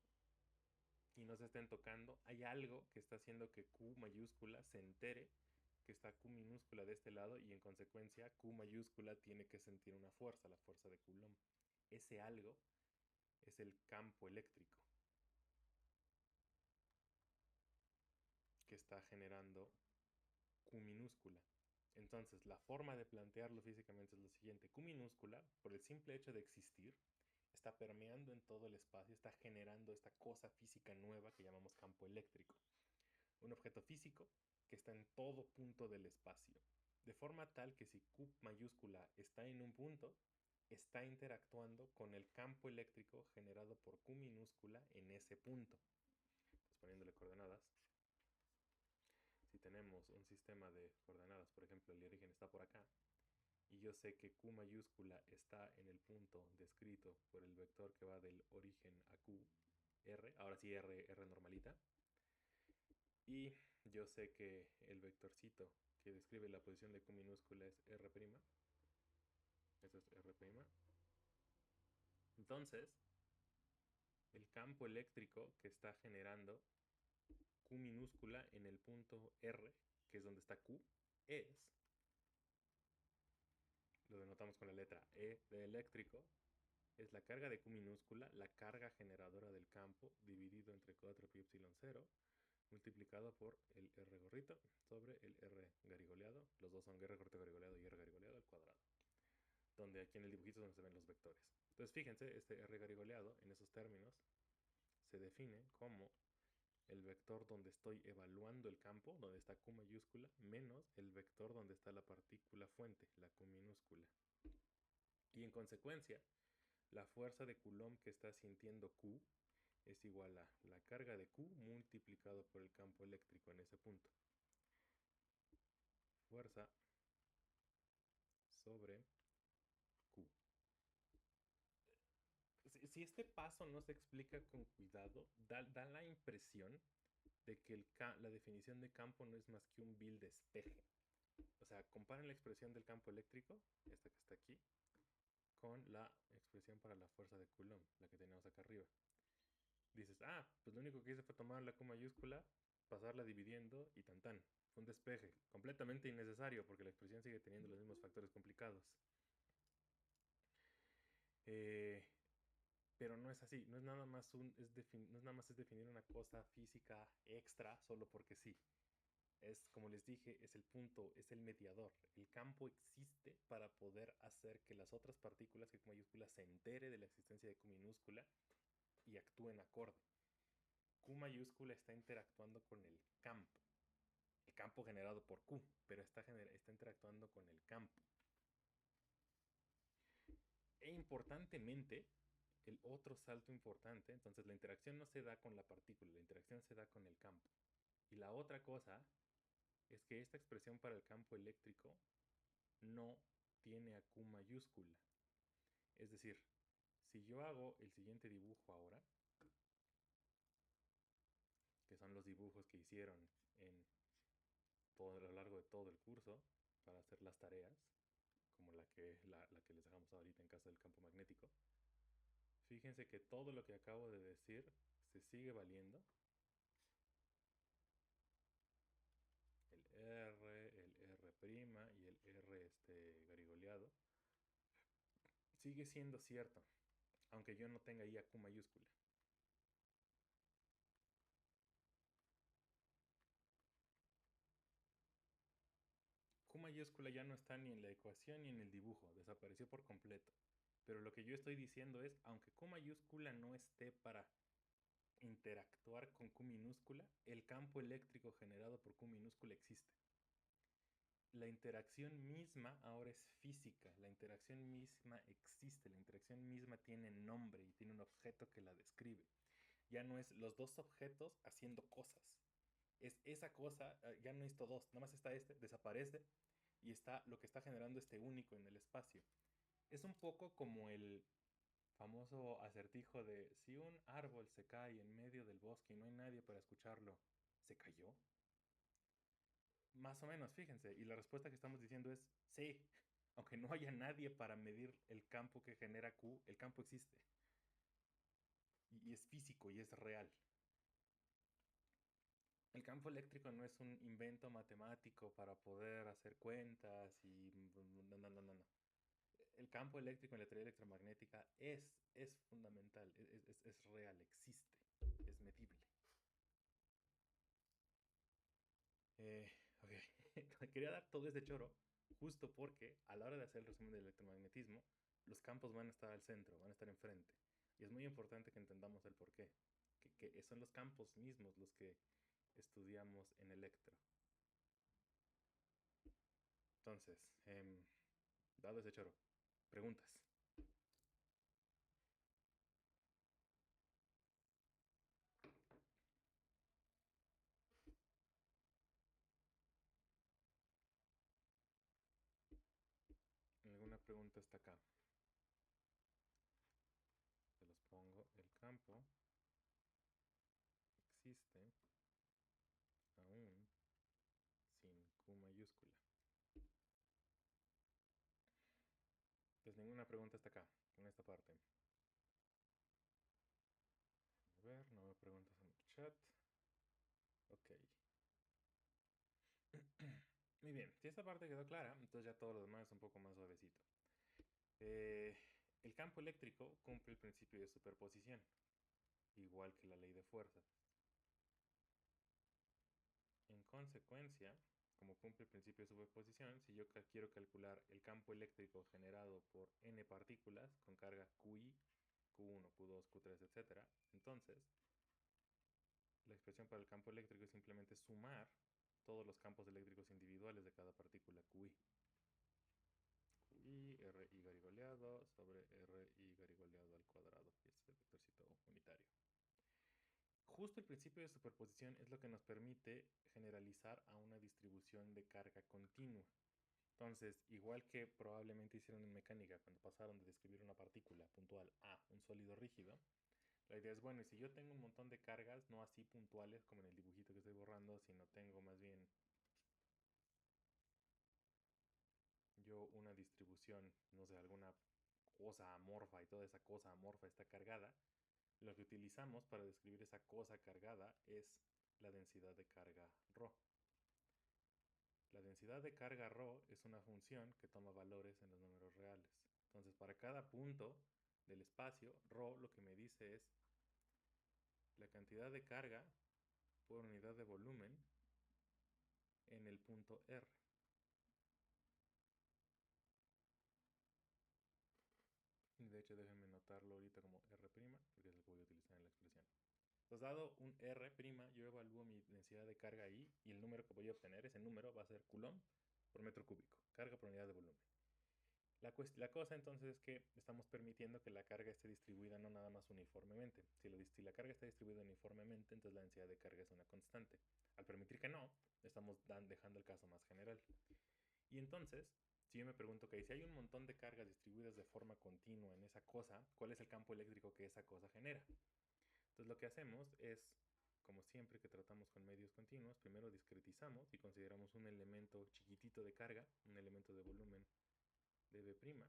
y no se estén tocando, hay algo que está haciendo que Q mayúscula se entere que está Q minúscula de este lado y en consecuencia Q mayúscula tiene que sentir una fuerza, la fuerza de Coulomb. Ese algo es el campo eléctrico que está generando Q minúscula. Entonces, la forma de plantearlo físicamente es lo siguiente. Q minúscula, por el simple hecho de existir, está permeando en todo el espacio, está generando esta cosa física nueva que llamamos campo eléctrico. Un objeto físico que está en todo punto del espacio. De forma tal que si Q mayúscula está en un punto, está interactuando con el campo eléctrico generado por Q minúscula en ese punto. Entonces, poniéndole coordenadas, si tenemos un sistema de coordenadas, por ejemplo, el origen está por acá, y yo sé que Q mayúscula está en el punto descrito por el vector que va del origen a Q, R, ahora sí R normalita, y yo sé que el vectorcito que describe la posición de Q minúscula es R', Eso es R'. Entonces, el campo eléctrico que está generando Q minúscula en el punto R, que es donde está Q, es, lo denotamos con la letra E de eléctrico, es la carga de Q minúscula, la carga generadora del campo, dividido entre 4πε0, multiplicado por el R gorrito sobre el R garigoleado. Los dos son R gorrito garigoleado y R garigoleado al cuadrado. Donde aquí en el dibujito es donde se ven los vectores. Entonces fíjense, este R garigoleado en esos términos se define como el vector donde estoy evaluando el campo, donde está Q mayúscula, menos el vector donde está la partícula fuente, la Q minúscula. Y en consecuencia, la fuerza de Coulomb que está sintiendo Q es igual a la carga de Q multiplicado por el campo eléctrico en ese punto. Fuerza sobre Q. Si este paso no se explica con cuidado, da la impresión de que la definición de campo no es más que un vil despeje. O sea, comparen la expresión del campo eléctrico, esta que está aquí, con la expresión para la fuerza de Coulomb, la que teníamos acá arriba. Dices, pues lo único que hice fue tomar la Q mayúscula, pasarla dividiendo y tan tan. Fue un despeje completamente innecesario porque la expresión sigue teniendo los mismos factores complicados. Pero no es así, no es nada más es definir una cosa física extra solo porque sí. Es, como les dije, es el punto, es el mediador. El campo existe para poder hacer que las otras partículas que Q mayúscula se entere de la existencia de Q minúscula y actúen acorde. Q mayúscula está interactuando con el campo generado por Q, pero está interactuando con el campo. E importantemente, el otro salto importante, entonces la interacción no se da con la partícula, la interacción se da con el campo. Y la otra cosa es que esta expresión para el campo eléctrico no tiene a Q mayúscula. Es decir, si yo hago el siguiente dibujo ahora, que son los dibujos que hicieron a lo largo de todo el curso para hacer las tareas, como la que les dejamos ahorita en caso del campo magnético, fíjense que todo lo que acabo de decir se sigue valiendo. El R, el R' y el R garigoleado sigue siendo cierto, aunque yo no tenga ahí a Q mayúscula. Q mayúscula ya no está ni en la ecuación ni en el dibujo, desapareció por completo. Pero lo que yo estoy diciendo es, aunque Q mayúscula no esté para interactuar con Q minúscula, el campo eléctrico generado por Q minúscula existe. La interacción misma ahora es física, la interacción misma existe, la interacción misma tiene nombre y tiene un objeto que la describe. Ya no es los dos objetos haciendo cosas. Es esa cosa, ya no necesito dos, nada más está desaparece y está lo que está generando este único en el espacio. Es un poco como el famoso acertijo de si un árbol se cae en medio del bosque y no hay nadie para escucharlo, ¿se cayó? Más o menos, fíjense. Y la respuesta que estamos diciendo es sí. Aunque no haya nadie para medir el campo que genera Q, el campo existe. Y es físico y es real. El campo eléctrico no es un invento matemático para poder hacer cuentas y no. El campo eléctrico en la teoría electromagnética es fundamental, es real, existe, es medible. Ok, quería dar todo este choro justo porque a la hora de hacer el resumen del electromagnetismo, los campos van a estar al centro, van a estar enfrente. Y es muy importante que entendamos el porqué, que son los campos mismos los que estudiamos en electro. Entonces, dado ese choro, preguntas. ¿Alguna pregunta hasta acá? Se los pongo. El campo existe aún sin Q mayúscula. Pues alguna pregunta hasta acá, en esta parte? A ver, no me preguntas en el chat. Ok. Muy bien, si esta parte quedó clara, entonces ya todo lo demás es un poco más suavecito. El campo eléctrico cumple el principio de superposición, igual que la ley de fuerzas. En consecuencia, como cumple el principio de superposición, si yo quiero calcular el campo eléctrico generado por n partículas con carga QI, Q1, Q2, Q3, etc., entonces la expresión para el campo eléctrico es simplemente sumar todos los campos eléctricos individuales de cada partícula QI. QI, RI garigoleado sobre RI garigoleado al cuadrado, y este es el vectorcito unitario. Justo el principio de superposición es lo que nos permite generalizar a una distribución de carga continua. Entonces, igual que probablemente hicieron en mecánica cuando pasaron de describir una partícula puntual a un sólido rígido, la idea es, bueno, y si yo tengo un montón de cargas, no así puntuales como en el dibujito que estoy borrando, sino tengo más bien yo una distribución, no sé, alguna cosa amorfa y toda esa cosa amorfa está cargada, lo que utilizamos para describir esa cosa cargada es la densidad de carga ρ. La densidad de carga ρ es una función que toma valores en los números reales. Entonces, para cada punto del espacio, ρ lo que me dice es la cantidad de carga por unidad de volumen en el punto R. De hecho, déjenme notarlo ahorita como R', porque es el que voy a utilizar en la expresión. Entonces, dado un R', yo evalúo mi densidad de carga ahí, y el número que voy a obtener, ese número va a ser Coulomb por metro cúbico, carga por unidad de volumen. La cosa entonces es que estamos permitiendo que la carga esté distribuida no nada más uniformemente. Si la carga está distribuida uniformemente, entonces la densidad de carga es una constante. Al permitir que no, estamos dejando el caso más general. Y entonces, si yo me pregunto, ok, si hay un montón de cargas distribuidas de forma continua en esa cosa, ¿cuál es el campo eléctrico que esa cosa genera? Entonces lo que hacemos es, como siempre que tratamos con medios continuos, primero discretizamos y consideramos un elemento chiquitito de carga, un elemento de volumen dB',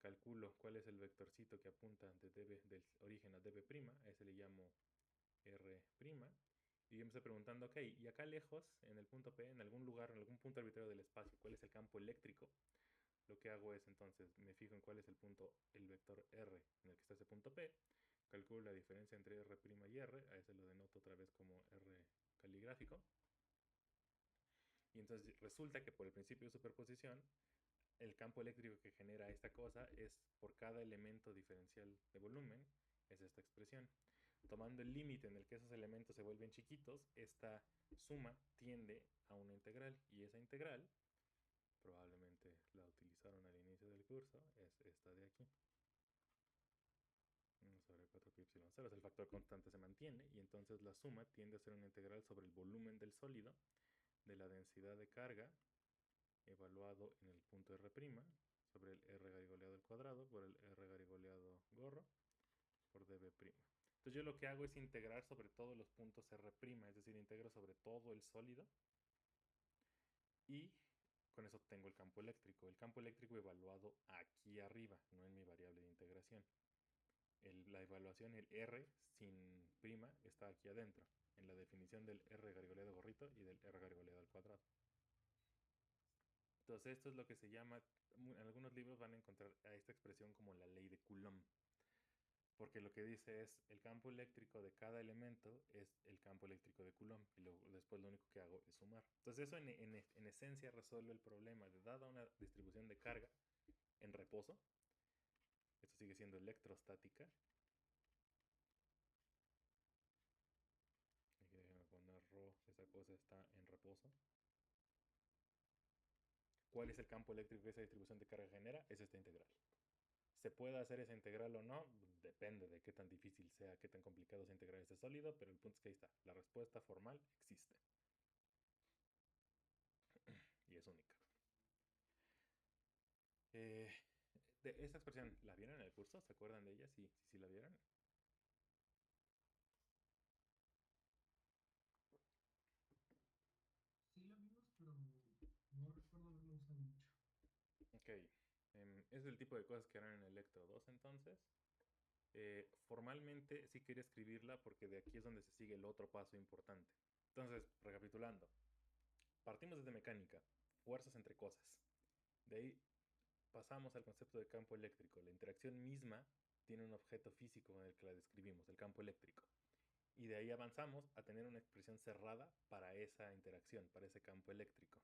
calculo cuál es el vectorcito que apunta del origen a dB', a ese le llamo R', y yo me estoy preguntando, ok, y acá lejos, en el punto P, en algún lugar, en algún punto arbitrario del espacio, ¿cuál es el campo eléctrico? Lo que hago es entonces, me fijo en cuál es el punto, el vector R en el que está ese punto P, calculo la diferencia entre R' y R, a ese lo denoto otra vez como R caligráfico, y entonces resulta que por el principio de superposición, el campo eléctrico que genera esta cosa es por cada elemento diferencial de volumen, es esta expresión. Tomando el límite en el que esos elementos se vuelven chiquitos, esta suma tiende a una integral, y esa integral, probablemente la utilizaron al inicio del curso, es esta de aquí. 1 sobre 4 pi epsilon 0, el factor constante se mantiene, y entonces la suma tiende a ser una integral sobre el volumen del sólido de la densidad de carga evaluado en el punto R', sobre el R garigoleado al cuadrado por el R garigoleado gorro por dB'. Entonces yo lo que hago es integrar sobre todos los puntos R', es decir, integro sobre todo el sólido, y con eso obtengo el campo eléctrico. El campo eléctrico evaluado aquí arriba, no en mi variable de integración. La evaluación, el R sin prima, está aquí adentro, en la definición del R garigoleado gorrito y del R garigoleado al cuadrado. Entonces esto es lo que se llama, en algunos libros van a encontrar a esta expresión como la ley de Coulomb, porque lo que dice es el campo eléctrico de cada elemento es el campo eléctrico de Coulomb, y después lo único que hago es sumar. Entonces eso en esencia resuelve el problema de, dada una distribución de carga en reposo, esto sigue siendo electrostática, aquí déjenme poner ρ, esa cosa está en reposo. ¿Cuál es el campo eléctrico que esa distribución de carga genera? Es esta integral. ¿Se puede hacer esa integral o no? Depende de qué tan difícil sea, qué tan complicado sea integrar este sólido, pero el punto es que ahí está. La respuesta formal existe. Y es única. Esta expresión, ¿la vieron en el curso? ¿Se acuerdan de ella? Sí, la vieron. Sí lo vimos, pero no recuerdo haberlo usado mucho. Ok. Es el tipo de cosas que harán en Electro 2 entonces. Formalmente sí quería escribirla porque de aquí es donde se sigue el otro paso importante. Entonces, recapitulando, partimos desde mecánica, fuerzas entre cosas. De ahí pasamos al concepto de campo eléctrico. La interacción misma tiene un objeto físico con el que la describimos, el campo eléctrico. Y de ahí avanzamos a tener una expresión cerrada para esa interacción, para ese campo eléctrico.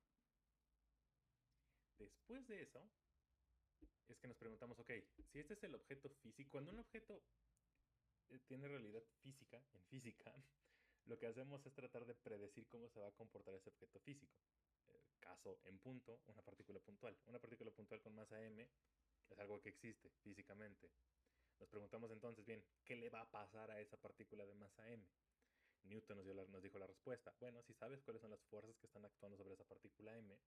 Después de eso, es que nos preguntamos, ok, si este es el objeto físico, cuando un objeto tiene realidad física, en física, lo que hacemos es tratar de predecir cómo se va a comportar ese objeto físico. Caso en punto, una partícula puntual. Una partícula puntual con masa m es algo que existe físicamente. Nos preguntamos entonces, bien, ¿qué le va a pasar a esa partícula de masa m? Newton nos dijo la respuesta. Bueno, si sabes cuáles son las fuerzas que están actuando sobre esa partícula m,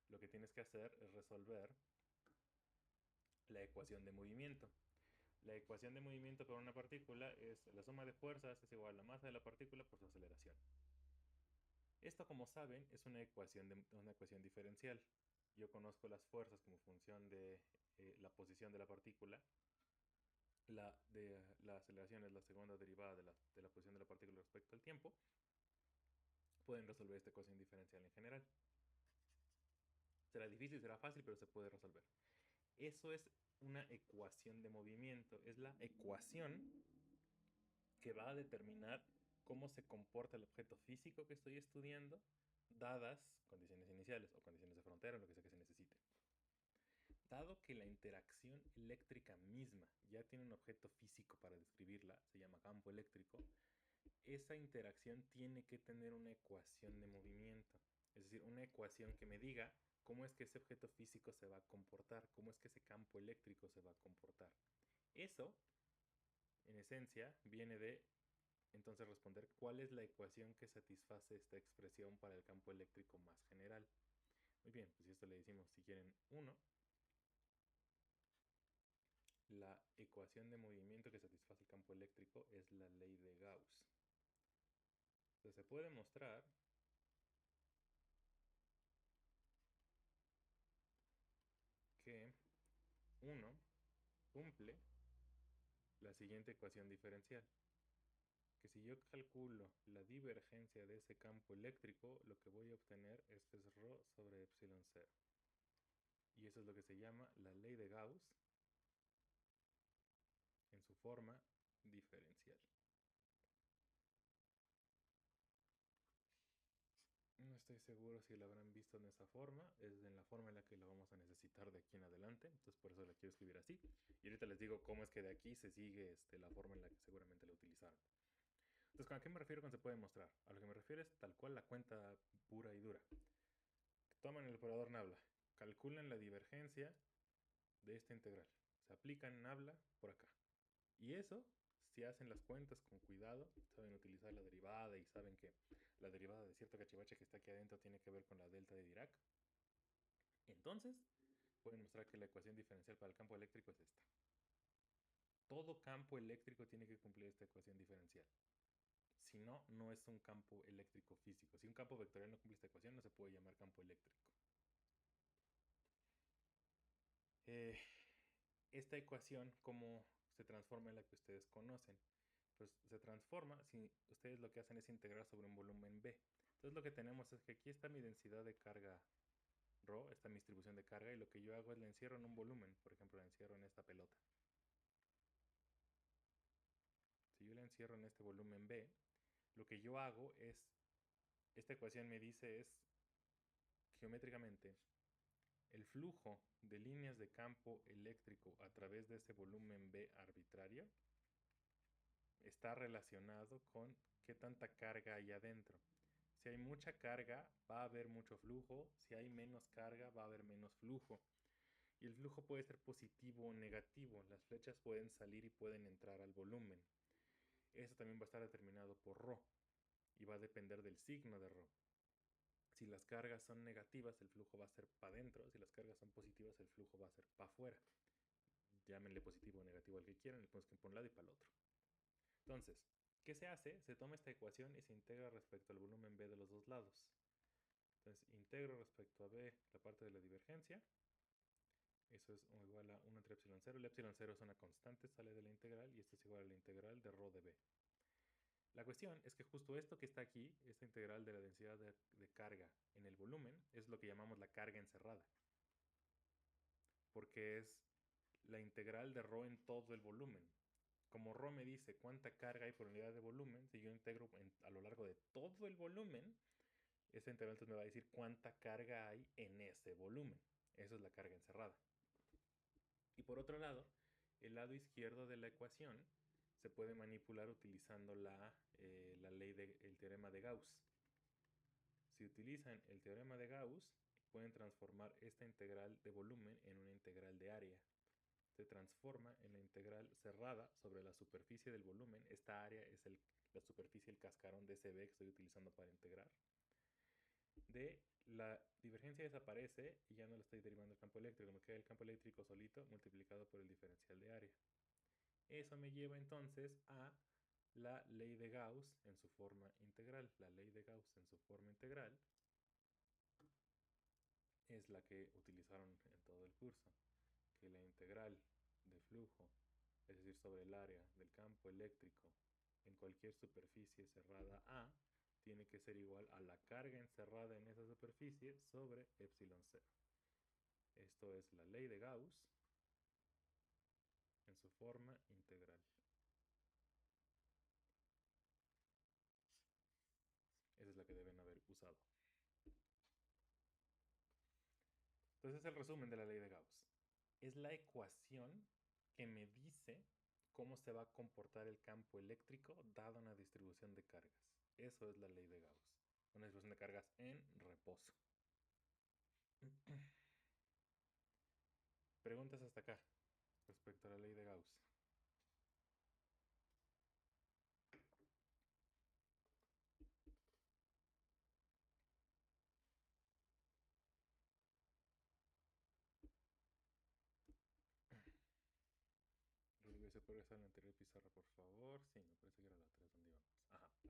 lo que tienes que hacer es resolver la ecuación de movimiento. La ecuación de movimiento para una partícula es la suma de fuerzas es igual a la masa de la partícula por su aceleración. Esto, como saben, es una ecuación diferencial. Yo conozco las fuerzas como función de la posición de la partícula. La aceleración es la segunda derivada de la posición de la partícula respecto al tiempo. Pueden resolver esta ecuación diferencial en general. Será difícil, será fácil, pero se puede resolver. Eso es una ecuación de movimiento. Es la ecuación que va a determinar cómo se comporta el objeto físico que estoy estudiando, dadas condiciones iniciales o condiciones de frontera, lo que sea que se necesite. Dado que la interacción eléctrica misma ya tiene un objeto físico para describirla, se llama campo eléctrico, esa interacción tiene que tener una ecuación de movimiento. Es decir, una ecuación que me diga cómo es que ese objeto físico se va a comportar, cómo es que ese campo eléctrico se va a comportar. Eso, en esencia, viene de entonces responder cuál es la ecuación que satisface esta expresión para el campo eléctrico más general. Muy bien, pues esto le decimos, si quieren, 1. La ecuación de movimiento que satisface el campo eléctrico es la ley de Gauss. Entonces se puede mostrar que 1 cumple la siguiente ecuación diferencial. Que si yo calculo la divergencia de ese campo eléctrico, lo que voy a obtener es ρ sobre epsilon 0. Y eso es lo que se llama la ley de Gauss en su forma diferencial. No estoy seguro si la habrán visto en esa forma, es en la forma en la que la vamos a necesitar de aquí en adelante, entonces por eso la quiero escribir así. Y ahorita les digo cómo es que de aquí se sigue la forma en la que seguramente la utilizaron. Entonces, ¿a qué me refiero con se puede mostrar? A lo que me refiero es tal cual la cuenta pura y dura. Toman el operador nabla, calculan la divergencia de esta integral. Se aplican en nabla por acá. Y eso, si hacen las cuentas con cuidado, saben utilizar la derivada y saben que la derivada de cierto cachivache que está aquí adentro tiene que ver con la delta de Dirac, entonces pueden mostrar que la ecuación diferencial para el campo eléctrico es esta. Todo campo eléctrico tiene que cumplir esta ecuación diferencial. Si no, no es un campo eléctrico físico. Si un campo vectorial no cumple esta ecuación, no se puede llamar campo eléctrico. Esta ecuación, ¿cómo se transforma en la que ustedes conocen? Pues se transforma si ustedes lo que hacen es integrar sobre un volumen B. Entonces lo que tenemos es que aquí está mi densidad de carga ρ, está mi distribución de carga, y lo que yo hago es la encierro en un volumen. Por ejemplo, la encierro en esta pelota. Si yo la encierro en este volumen B, lo que yo hago es, esta ecuación me dice es, geométricamente, el flujo de líneas de campo eléctrico a través de ese volumen B arbitrario está relacionado con qué tanta carga hay adentro. Si hay mucha carga, va a haber mucho flujo. Si hay menos carga, va a haber menos flujo. Y el flujo puede ser positivo o negativo. Las flechas pueden salir y pueden entrar al volumen. Eso también va a estar determinado por ρ y va a depender del signo de ρ. Si las cargas son negativas, el flujo va a ser para adentro. Si las cargas son positivas, el flujo va a ser para afuera. Llámenle positivo o negativo al que quieran, le ponemos que por un lado y para el otro. Entonces, ¿qué se hace? Se toma esta ecuación y se integra respecto al volumen B de los dos lados. Entonces, integro respecto a B la parte de la divergencia. Eso es igual a 1 entre epsilon 0. El epsilon 0 es una constante, sale de la integral, y esto es igual a la integral de rho de b. La cuestión es que justo esto que está aquí, esta integral de la densidad de carga en el volumen, es lo que llamamos la carga encerrada. Porque es la integral de rho en todo el volumen. Como rho me dice cuánta carga hay por unidad de volumen, si yo integro a lo largo de todo el volumen, esa integral entonces me va a decir cuánta carga hay en ese volumen. Eso es la carga encerrada. Y por otro lado, el lado izquierdo de la ecuación se puede manipular utilizando la ley del teorema de Gauss. Si utilizan el teorema de Gauss, pueden transformar esta integral de volumen en una integral de área. Se transforma en la integral cerrada sobre la superficie del volumen. Esta área es la superficie, el cascarón de ese B que estoy utilizando para integrar. De la divergencia desaparece y ya no le estoy derivando el campo eléctrico, me queda el campo eléctrico solito multiplicado por el diferencial de área. Eso me lleva entonces a la ley de Gauss en su forma integral. La ley de Gauss en su forma integral es la que utilizaron en todo el curso, que la integral de flujo, es decir, sobre el área del campo eléctrico en cualquier superficie cerrada A, tiene que ser igual a la carga encerrada en esa superficie sobre epsilon 0. Esto es la ley de Gauss en su forma integral. Esa es la que deben haber usado. Entonces es el resumen de la ley de Gauss. Es la ecuación que me dice cómo se va a comportar el campo eléctrico dada una distribución de cargas. Eso es la ley de Gauss. Una distribución de cargas en reposo. Preguntas hasta acá respecto a la ley de Gauss. Rodrigo, ¿se puede regresar a la anterior pizarra, por favor? Sí, me parece que era la 3 donde íbamos. Ajá, acá.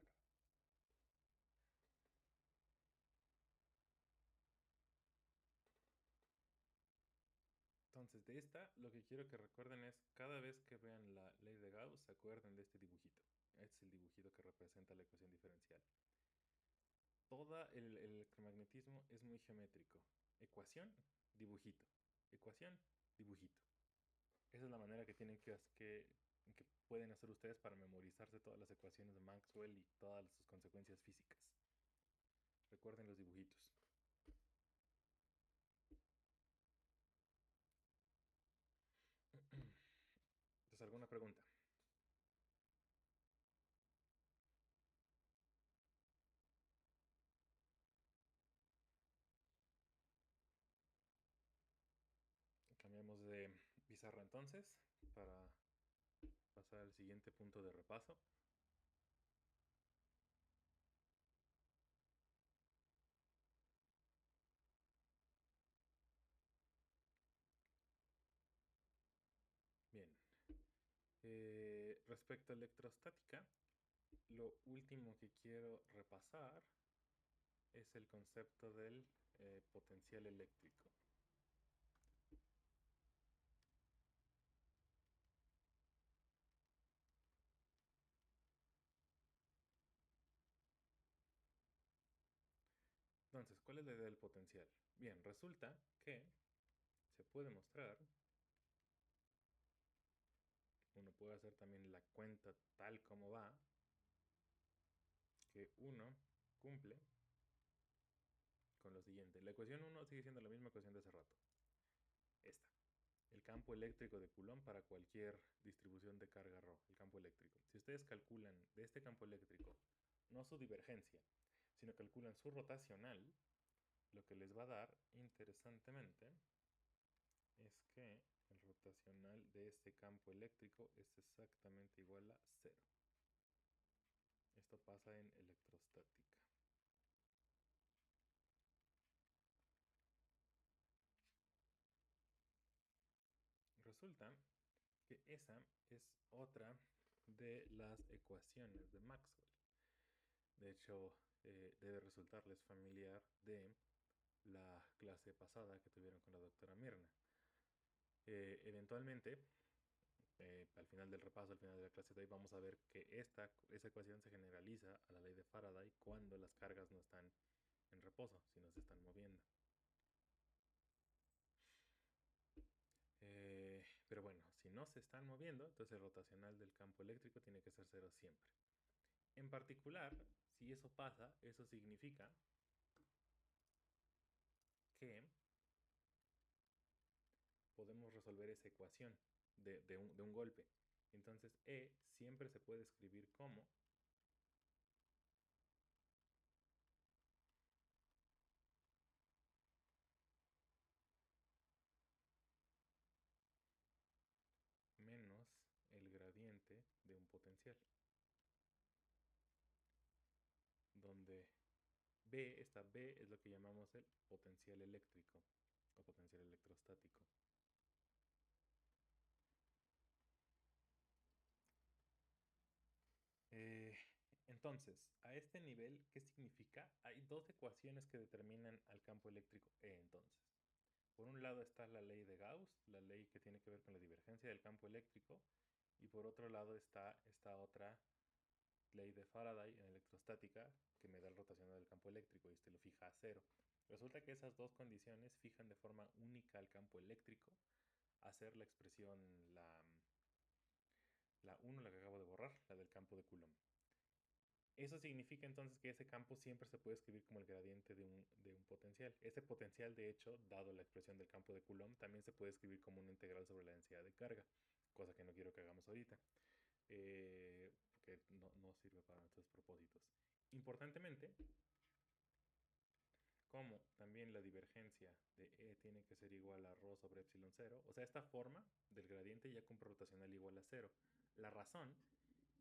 Entonces, de esta, lo que quiero que recuerden es, cada vez que vean la ley de Gauss, se acuerden de este dibujito. Este es el dibujito que representa la ecuación diferencial. Todo el electromagnetismo es muy geométrico. Ecuación, dibujito. Ecuación, dibujito. Esa es la manera que tienen que pueden hacer ustedes para memorizarse todas las ecuaciones de Maxwell y todas sus consecuencias físicas. Recuerden los dibujitos. Entonces, ¿alguna pregunta? Cambiamos de pizarra entonces para pasar al siguiente punto de repaso. Bien. Respecto a electrostática, lo último que quiero repasar es el concepto del potencial eléctrico. Entonces, ¿cuál es la idea del potencial? Bien, resulta que se puede mostrar, uno puede hacer también la cuenta tal como va, que 1 cumple con lo siguiente. La ecuación 1 sigue siendo la misma ecuación de hace rato. Esta. El campo eléctrico de Coulomb para cualquier distribución de carga ρ, el campo eléctrico. Si ustedes calculan de este campo eléctrico, no su divergencia, sino calculan su rotacional, lo que les va a dar, interesantemente, es que el rotacional de este campo eléctrico es exactamente igual a 0. Esto pasa en electrostática. Resulta que esa es otra de las ecuaciones de Maxwell. De hecho, debe resultarles familiar de la clase pasada que tuvieron con la doctora Mirna. Eventualmente, al final del repaso, al final de la clase de hoy, vamos a ver que esa ecuación se generaliza a la ley de Faraday cuando las cargas no están en reposo, sino se están moviendo. Pero bueno, si no se están moviendo, entonces el rotacional del campo eléctrico tiene que ser cero siempre. En particular, si eso pasa, eso significa que podemos resolver esa ecuación de un golpe. Entonces E siempre se puede escribir como menos el gradiente de un potencial, donde esta B es lo que llamamos el potencial eléctrico o potencial electrostático. Eh, entonces, a este nivel, ¿qué significa? Hay dos ecuaciones que determinan al campo eléctrico E entonces. Por un lado está la ley de Gauss, la ley que tiene que ver con la divergencia del campo eléctrico, y por otro lado está esta otra ley de Faraday en electrostática que me da el rotacional del campo eléctrico y este lo fija a cero. Resulta que esas dos condiciones fijan de forma única al campo eléctrico, hacer la expresión, la 1, la que acabo de borrar, la del campo de Coulomb. Eso significa entonces que ese campo siempre se puede escribir como el gradiente de un potencial. Ese potencial, de hecho, dado la expresión del campo de Coulomb, también se puede escribir como una integral sobre la densidad de carga, cosa que no quiero que hagamos ahorita, porque no sirve para nuestros propósitos. Importantemente, como también la divergencia de E tiene que ser igual a ρ sobre epsilon 0, o sea, esta forma del gradiente ya cumple rotacional igual a 0. La razón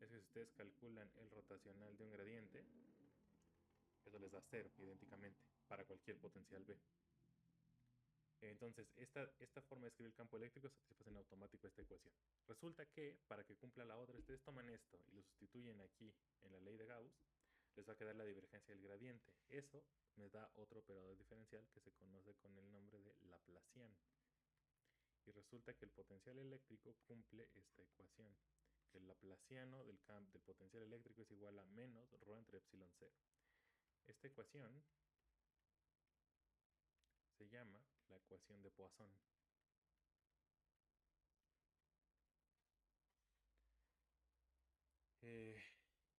es que si ustedes calculan el rotacional de un gradiente, eso les da 0, idénticamente, para cualquier potencial B. Entonces, esta forma de escribir el campo eléctrico satisface en automático esta ecuación. Resulta que, para que cumpla la otra, ustedes toman esto y lo sustituyen aquí en la ley de Gauss, les va a quedar la divergencia del gradiente. Eso me da otro operador diferencial que se conoce con el nombre de Laplaciano. Y resulta que el potencial eléctrico cumple esta ecuación, que el Laplaciano del potencial eléctrico es igual a menos ρ entre epsilon 0. Esta ecuación se llama la ecuación de Poisson.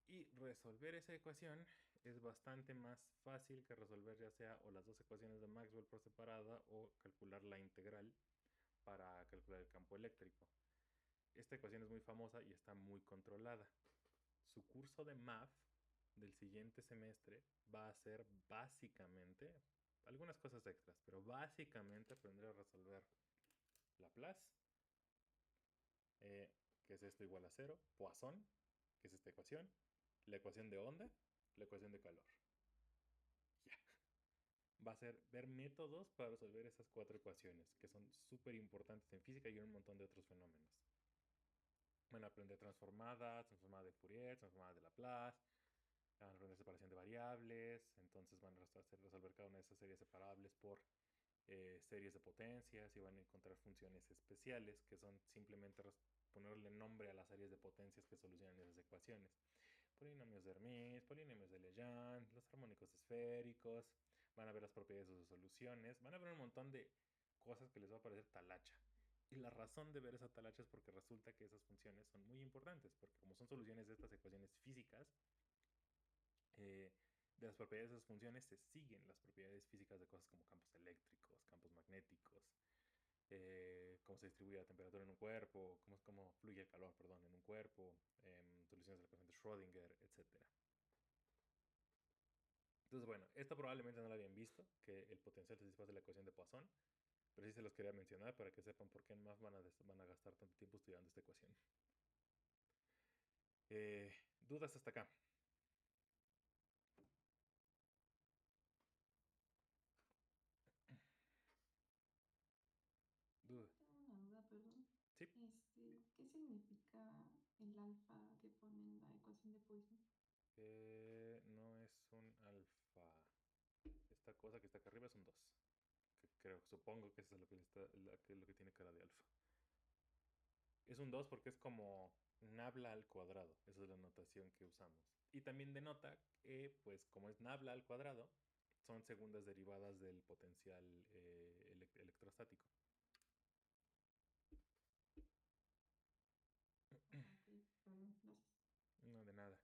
Y resolver esa ecuación es bastante más fácil que resolver ya sea o las dos ecuaciones de Maxwell por separada o calcular la integral para calcular el campo eléctrico. Esta ecuación es muy famosa y está muy controlada. Su curso de MAF del siguiente semestre va a ser básicamente algunas cosas extras, pero básicamente aprender a resolver Laplace, que es esto igual a 0, Poisson, que es esta ecuación, la ecuación de onda, la ecuación de calor. Ya. Va a ser ver métodos para resolver esas 4 ecuaciones, que son súper importantes en física y en un montón de otros fenómenos. Van a aprender transformadas, transformada de Fourier, transformada de Laplace, van a aprender separación de variables, entonces van a resolver cada una de esas series separables por series de potencias y van a encontrar funciones especiales que son simplemente ponerle nombre a las series de potencias que solucionan esas ecuaciones. Polinomios de Hermite, polinomios de Legendre, los armónicos esféricos, van a ver las propiedades de sus soluciones, van a ver un montón de cosas que les va a parecer talacha. Y la razón de ver esa talacha es porque resulta que esas funciones son muy importantes, porque como son soluciones de estas ecuaciones físicas, de las propiedades de esas funciones se siguen las propiedades físicas de cosas como campos eléctricos, campos magnéticos, cómo se distribuye la temperatura en un cuerpo, cómo fluye el calor, perdón, en un cuerpo, soluciones de la ecuación de Schrödinger, etc. Entonces, bueno, esto probablemente no lo habían visto, que el potencial se satisface la ecuación de Poisson, pero sí se los quería mencionar para que sepan por qué más van a gastar tanto tiempo estudiando esta ecuación. ¿Dudas hasta acá? ¿Duda? Tengo una duda, perdón. Sí. ¿Qué significa el alfa que pone en la ecuación de Poisson? No es un alfa. Esta cosa que está acá arriba es un 2, Creo, supongo que eso es lo que, lo que tiene cara de alfa. Es un 2 porque es como nabla al cuadrado. Esa es la notación que usamos. Y también denota que, pues, como es nabla al cuadrado, son segundas derivadas del potencial electrostático. No, de nada.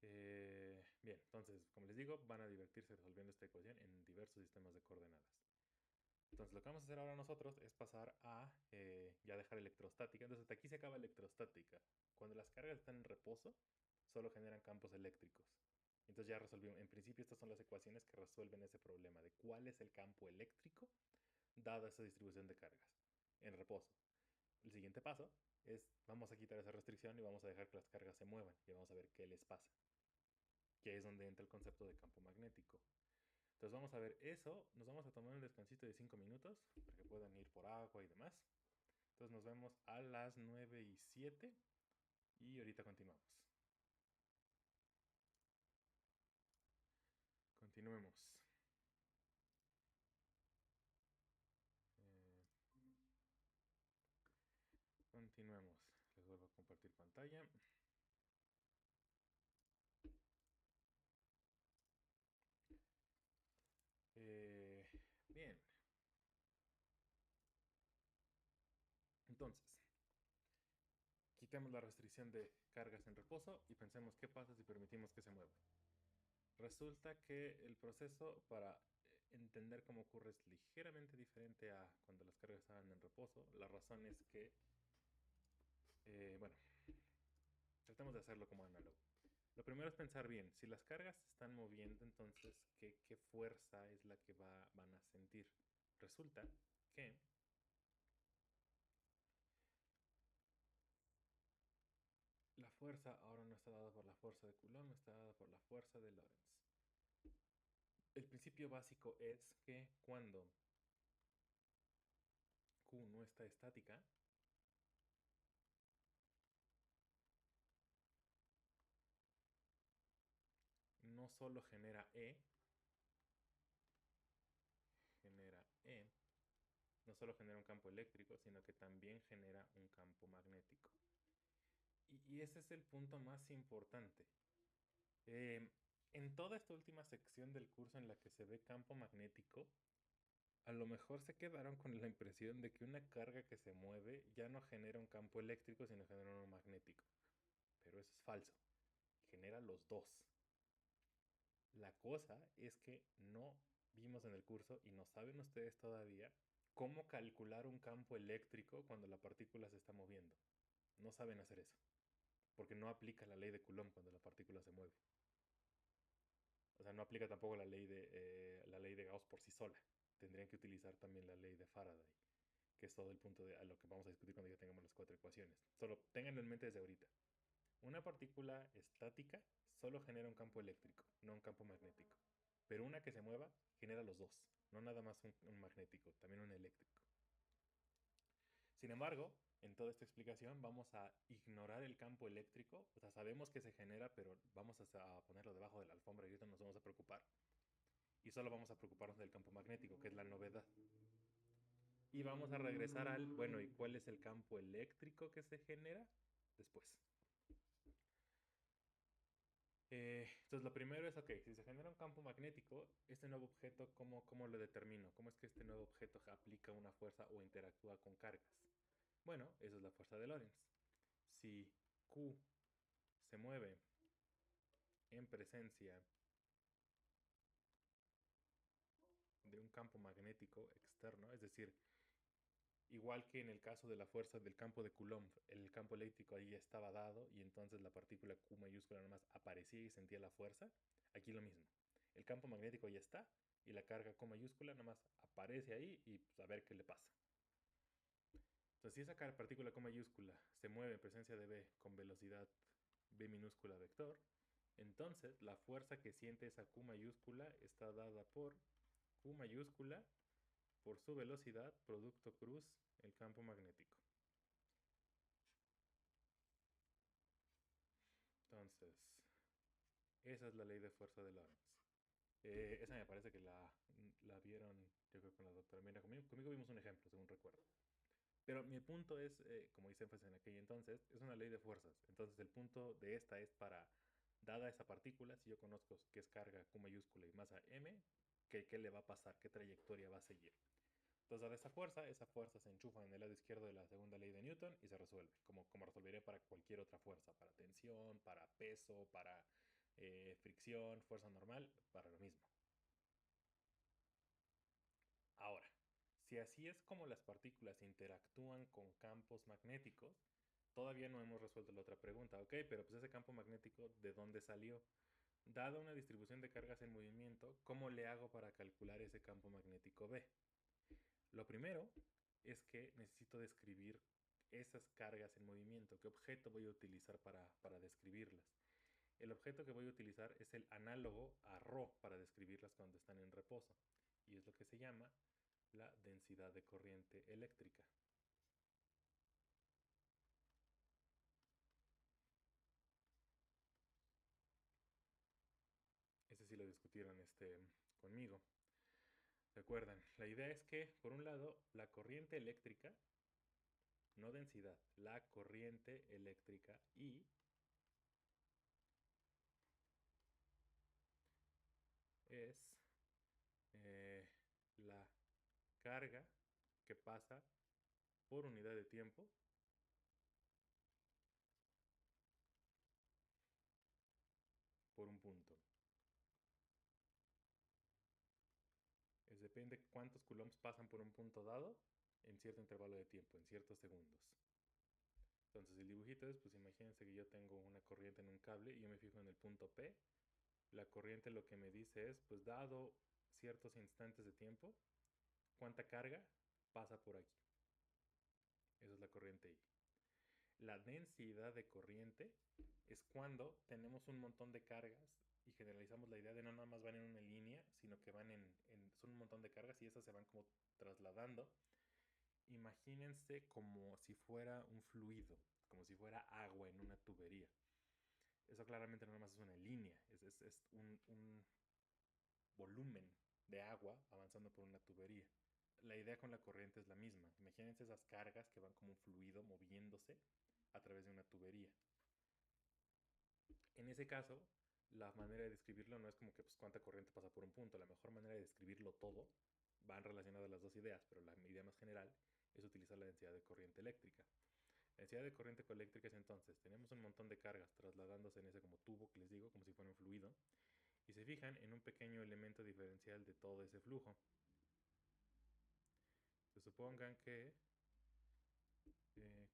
Bien, entonces, como les digo, van a divertirse resolviendo esta ecuación en diversos sistemas de coordenadas. Entonces, lo que vamos a hacer ahora nosotros es pasar a ya dejar electrostática. Entonces, hasta aquí se acaba electrostática. Cuando las cargas están en reposo, solo generan campos eléctricos. Entonces ya resolvimos. En principio, estas son las ecuaciones que resuelven ese problema de cuál es el campo eléctrico dada esa distribución de cargas en reposo. El siguiente paso es, vamos a quitar esa restricción y vamos a dejar que las cargas se muevan y vamos a ver qué les pasa, que es donde entra el concepto de campo magnético. Entonces vamos a ver eso, nos vamos a tomar un descansito de 5 minutos para que puedan ir por agua y demás. Entonces nos vemos a las 9:07 y ahorita continuamos. Continuemos. Continuemos. Les vuelvo a compartir pantalla. Bien. Entonces, quitemos la restricción de cargas en reposo y pensemos qué pasa si permitimos que se mueva. Resulta que el proceso para entender cómo ocurre es ligeramente diferente a cuando las cargas estaban en reposo. La razón es que, bueno, tratemos de hacerlo como análogo. Lo primero es pensar bien, si las cargas se están moviendo, entonces, ¿qué fuerza es la que van a sentir? Resulta que la fuerza ahora no está dada por la fuerza de Coulomb, está dada por la fuerza de Lorentz. El principio básico es que cuando Q no está estática, no solo genera E, no solo genera un campo eléctrico, sino que también genera un campo magnético. Y ese es el punto más importante. En toda esta última sección del curso en la que se ve campo magnético, a lo mejor se quedaron con la impresión de que una carga que se mueve ya no genera un campo eléctrico, sino genera uno magnético. Pero eso es falso. Genera los dos. La cosa es que no vimos en el curso y no saben ustedes todavía cómo calcular un campo eléctrico cuando la partícula se está moviendo. No saben hacer eso, porque no aplica la ley de Coulomb cuando la partícula se mueve. O sea, no aplica tampoco la ley de Gauss por sí sola. Tendrían que utilizar también la ley de Faraday, que es todo el punto de a lo que vamos a discutir cuando ya tengamos las cuatro ecuaciones. Solo tenganlo en mente desde ahorita. Una partícula estática solo genera un campo eléctrico, no un campo magnético. Pero una que se mueva genera los dos, no nada más un magnético, también un eléctrico. Sin embargo, en toda esta explicación vamos a ignorar el campo eléctrico. O sea, sabemos que se genera, pero vamos a ponerlo debajo de la alfombra y ahorita nos vamos a preocupar. Y solo vamos a preocuparnos del campo magnético, que es la novedad. Y vamos a regresar al, bueno, ¿y cuál es el campo eléctrico que se genera? Después. Entonces lo primero es, ok, si se genera un campo magnético, este nuevo objeto, ¿cómo lo determino? ¿Cómo es que este nuevo objeto aplica una fuerza o interactúa con cargas? Bueno, esa es la fuerza de Lorentz. Si Q se mueve en presencia de un campo magnético externo, es decir, igual que en el caso de la fuerza del campo de Coulomb, el campo eléctrico ahí estaba dado y entonces la partícula Q mayúscula nada más aparecía y sentía la fuerza, aquí lo mismo. El campo magnético ya está y la carga Q mayúscula nada más aparece ahí y pues, a ver qué le pasa. Entonces, si esa partícula Q mayúscula se mueve en presencia de B con velocidad B minúscula vector, entonces la fuerza que siente esa Q mayúscula está dada por Q mayúscula por su velocidad producto cruz el campo magnético. Entonces, esa es la ley de fuerza de Lorentz. Esa me parece que la vieron Yo creo que con la doctora, mira, conmigo vimos un ejemplo, según recuerdo. Pero mi punto es, como dice énfasis en aquel entonces, es una ley de fuerzas. Entonces el punto de esta es para, dada esa partícula, si yo conozco que es carga Q mayúscula y masa m, ¿qué le va a pasar? ¿Qué trayectoria va a seguir? Entonces, dada esa fuerza se enchufa en el lado izquierdo de la segunda ley de Newton y se resuelve, como resolvería para cualquier otra fuerza, para tensión, para peso, para fricción, fuerza normal, para lo mismo. Ahora, si así es como las partículas interactúan con campos magnéticos, todavía no hemos resuelto la otra pregunta. Ok, pero pues ese campo magnético, ¿de dónde salió? Dada una distribución de cargas en movimiento, ¿cómo le hago para calcular ese campo magnético B? Lo primero es que necesito describir esas cargas en movimiento. ¿Qué objeto voy a utilizar para describirlas? El objeto que voy a utilizar es el análogo a ρ para describirlas cuando están en reposo. Y es lo que se llama la densidad de corriente eléctrica. Ese sí lo discutieron conmigo. Recuerdan, la idea es que, por un lado, la corriente eléctrica, no densidad, la corriente eléctrica I es la carga que pasa por unidad de tiempo por un punto. Depende cuántos coulombs pasan por un punto dado en cierto intervalo de tiempo, en ciertos segundos. Entonces el dibujito es, pues imagínense que yo tengo una corriente en un cable y yo me fijo en el punto P. La corriente lo que me dice es, pues dado ciertos instantes de tiempo, cuánta carga pasa por aquí. Esa es la corriente I. La densidad de corriente es cuando tenemos un montón de cargas y generalizamos la idea de no nada más van en una línea, sino que son un montón de cargas y esas se van como trasladando. Imagínense como si fuera un fluido, como si fuera agua en una tubería. Eso claramente no nada más es una línea, es un volumen de agua avanzando por una tubería. La idea con la corriente es la misma. Imagínense esas cargas que van como un fluido moviéndose a través de una tubería. En ese caso, la manera de describirlo no es como que pues, cuánta corriente pasa por un punto. La mejor manera de describirlo todo, van relacionadas las dos ideas, pero la idea más general es utilizar la densidad de corriente eléctrica. La densidad de corriente eléctrica es entonces, tenemos un montón de cargas trasladándose en ese como tubo que les digo, como si fuera un fluido, y se fijan en un pequeño elemento diferencial de todo ese flujo. Se supongan que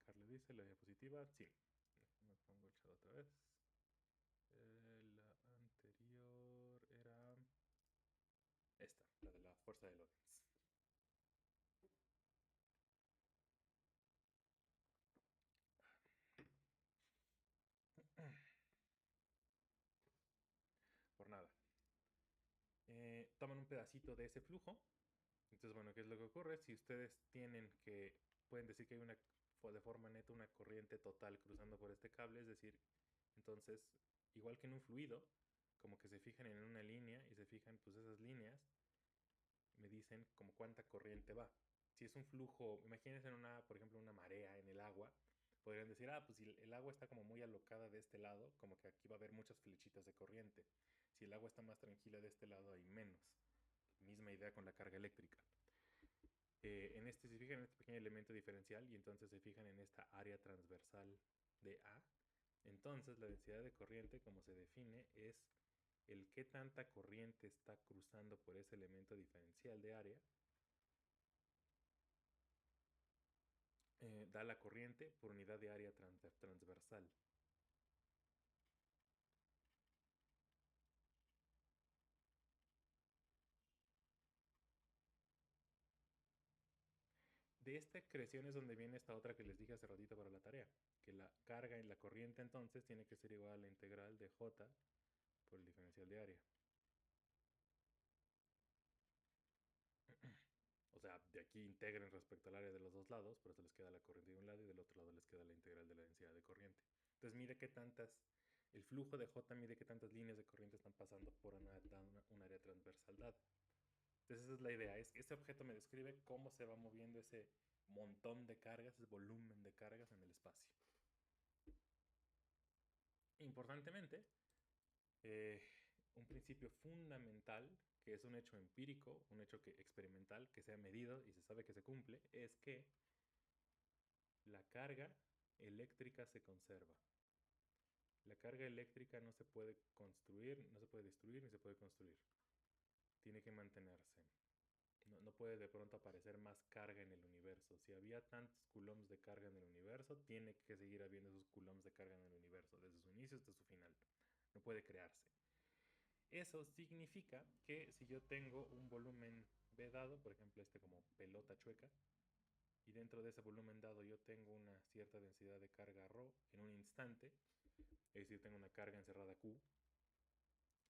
Carlos dice la diapositiva, sí. Me pongo el chat otra vez. La anterior era esta, la de la fuerza de Lorentz. Por nada. Toman un pedacito de ese flujo. Entonces, bueno, ¿qué es lo que ocurre? Si ustedes pueden decir que hay de forma neta una corriente total cruzando por este cable, es decir, entonces, igual que en un fluido, como que se fijan en una línea y se fijan, pues esas líneas me dicen como cuánta corriente va. Si es un flujo, imagínense por ejemplo, una marea en el agua, podrían decir, pues si el agua está como muy alocada de este lado, como que aquí va a haber muchas flechitas de corriente. Si el agua está más tranquila de este lado, hay menos. Misma idea con la carga eléctrica. Se fijan en este pequeño elemento diferencial y entonces se fijan en esta área transversal de A. Entonces la densidad de corriente, como se define, es el qué tanta corriente está cruzando por ese elemento diferencial de área. Da la corriente por unidad de área transversal. De esta creación es donde viene esta otra que les dije hace ratito para la tarea, que la carga en la corriente entonces tiene que ser igual a la integral de J por el diferencial de área. O sea, de aquí integren respecto al área de los dos lados, por eso les queda la corriente de un lado y del otro lado les queda la integral de la densidad de corriente. Entonces mide el flujo de J mide qué tantas líneas de corriente están pasando por un área transversal dada. Entonces esa es la idea, ese objeto me describe cómo se va moviendo ese montón de cargas, ese volumen de cargas en el espacio. Importantemente, eh, un principio fundamental, que es un hecho empírico, un hecho experimental, que se ha medido y se sabe que se cumple, es que la carga eléctrica se conserva. La carga eléctrica no se puede construir, no se puede destruir, ni se puede construir. Tiene que mantenerse. No puede de pronto aparecer más carga en el universo. Si había tantos coulombs de carga en el universo, tiene que seguir habiendo esos coulombs de carga en el universo, desde su inicio hasta su final. No puede crearse. Eso significa que si yo tengo un volumen B dado, por ejemplo este como pelota chueca, y dentro de ese volumen dado yo tengo una cierta densidad de carga ρ en un instante, es decir, tengo una carga encerrada Q,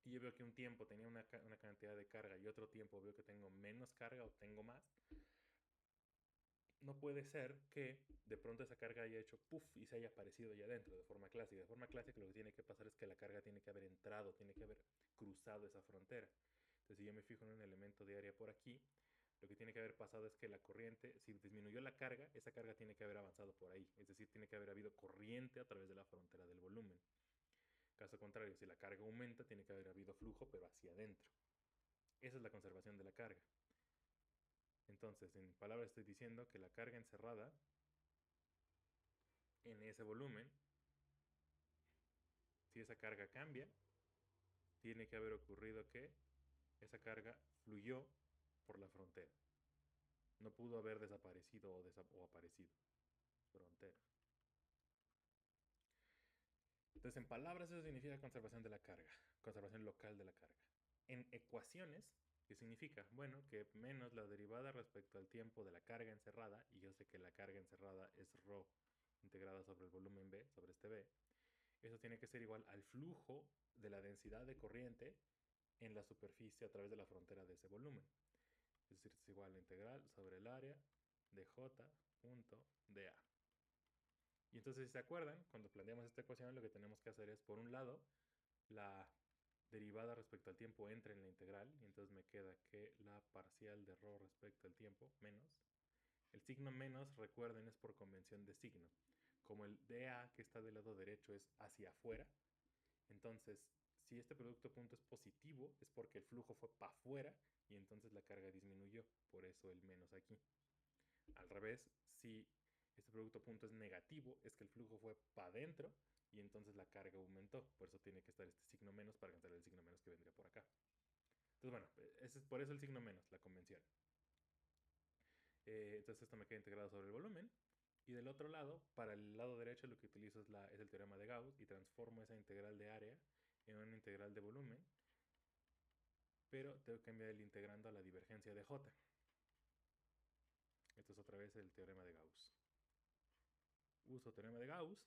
y yo veo que un tiempo tenía una cantidad de carga y otro tiempo veo que tengo menos carga o tengo más, no puede ser que de pronto esa carga haya hecho puff y se haya aparecido ya adentro de forma clásica. De forma clásica lo que tiene que pasar es que la carga tiene que haber entrado, tiene que haber cruzado esa frontera. Entonces si yo me fijo en un elemento de área por aquí, lo que tiene que haber pasado es que la corriente, si disminuyó la carga, esa carga tiene que haber avanzado por ahí. Es decir, tiene que haber habido corriente a través de la frontera del volumen. Caso contrario, si la carga aumenta, tiene que haber habido flujo, pero hacia adentro. Esa es la conservación de la carga. Entonces, en palabras estoy diciendo que la carga encerrada en ese volumen, si esa carga cambia, tiene que haber ocurrido que esa carga fluyó por la frontera. No pudo haber desaparecido o aparecido. Frontera. Entonces, en palabras, eso significa conservación de la carga, conservación local de la carga. En ecuaciones, ¿qué significa? Bueno, que menos la derivada respecto al tiempo de la carga encerrada, y yo sé que la carga encerrada es ρ integrada sobre el volumen B, sobre este B, eso tiene que ser igual al flujo de la densidad de corriente en la superficie a través de la frontera de ese volumen. Es decir, es igual a la integral sobre el área de j punto dA. Y entonces, si se acuerdan, cuando planteamos esta ecuación, lo que tenemos que hacer es, por un lado, la derivada respecto al tiempo entra en la integral, y entonces me queda que la parcial de ρ respecto al tiempo menos. El signo menos, recuerden, es por convención de signo. Como el dA que está del lado derecho es hacia afuera, entonces, si este producto punto es positivo, es porque el flujo fue para afuera y entonces la carga disminuyó, por eso el menos aquí. Al revés, si este producto punto es negativo, es que el flujo fue para adentro y entonces la carga aumentó. Por eso tiene que estar este signo menos para cancelar el signo menos que vendría por acá. Entonces, bueno, ese es por eso el signo menos, la convención. Entonces esto me queda integrado sobre el volumen. Y del otro lado, para el lado derecho, lo que utilizo es el teorema de Gauss y transformo esa integral de área en una integral de volumen, pero tengo que cambiar el integrando a la divergencia de J. Esto es otra vez el teorema de Gauss. Uso teorema de Gauss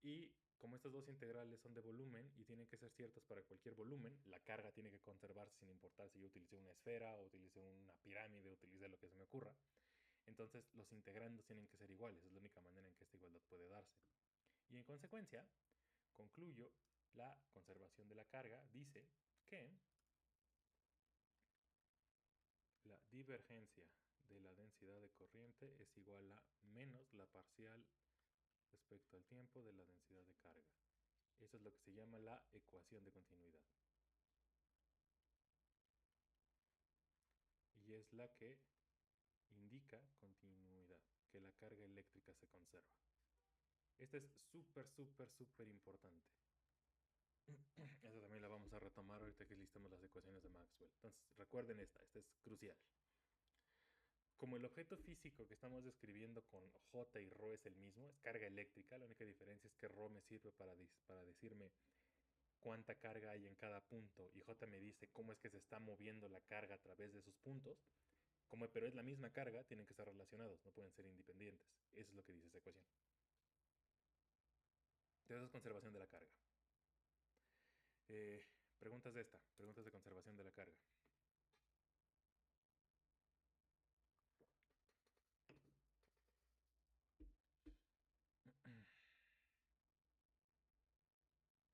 y como estas dos integrales son de volumen y tienen que ser ciertas para cualquier volumen, la carga tiene que conservarse sin importar si yo utilicé una esfera o utilicé una pirámide o utilicé lo que se me ocurra. Entonces los integrandos tienen que ser iguales, es la única manera en que esta igualdad puede darse. Y en consecuencia, concluyo, la conservación de la carga dice que la divergencia de la densidad de corriente es igual a menos la parcial respecto al tiempo de la densidad de carga. Eso es lo que se llama la ecuación de continuidad. Y es la que indica continuidad, que la carga eléctrica se conserva. Esta es súper importante. Esta también la vamos a retomar ahorita que listemos las ecuaciones de Maxwell. Entonces, recuerden esta es crucial. Como el objeto físico que estamos describiendo con J y ρ es el mismo, es carga eléctrica, la única diferencia es que ρ me sirve para decirme cuánta carga hay en cada punto y J me dice cómo es que se está moviendo la carga a través de esos puntos. Pero es la misma carga, tienen que estar relacionados, no pueden ser independientes. Eso es lo que dice esta ecuación. Entonces, eso es conservación de la carga. Preguntas de esta, preguntas de conservación de la carga.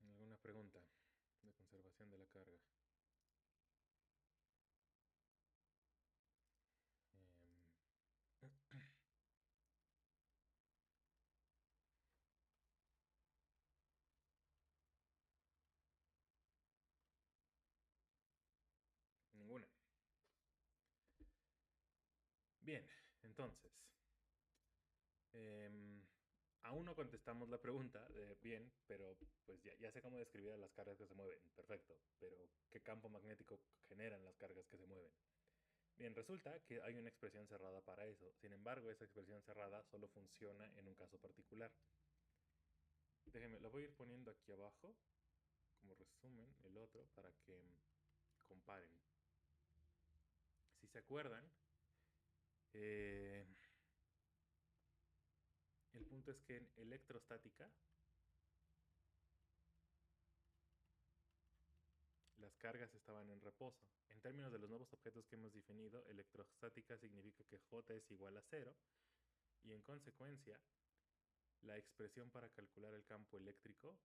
¿Alguna pregunta de conservación de la carga? Bien, entonces, em, aún no contestamos la pregunta de bien, pero pues ya sé cómo describir a las cargas que se mueven, perfecto, pero ¿qué campo magnético generan las cargas que se mueven? Bien, resulta que hay una expresión cerrada para eso. Sin embargo, esa expresión cerrada solo funciona en un caso particular. Déjenme, lo voy a ir poniendo aquí abajo como resumen el otro para que comparen. Si se acuerdan, eh, el punto es que en electrostática las cargas estaban en reposo. En términos de los nuevos objetos que hemos definido, electrostática significa que J es igual a cero y en consecuencia la expresión para calcular el campo eléctrico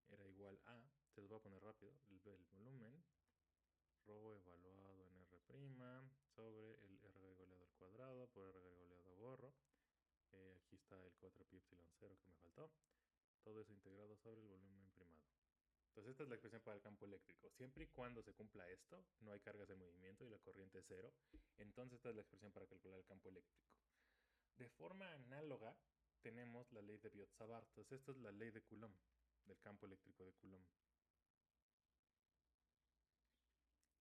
era igual a, se los voy a poner rápido, el volumen ρ evaluado en R' sobre el R goleado al cuadrado por R goleado gorro. Aquí está el 4πε0 que me faltó. Todo eso integrado sobre el volumen primado. Entonces esta es la expresión para el campo eléctrico. Siempre y cuando se cumpla esto, no hay cargas de movimiento y la corriente es cero, entonces esta es la expresión para calcular el campo eléctrico. De forma análoga tenemos la ley de Biot-Savart. Entonces esta es la ley de Coulomb, del campo eléctrico de Coulomb.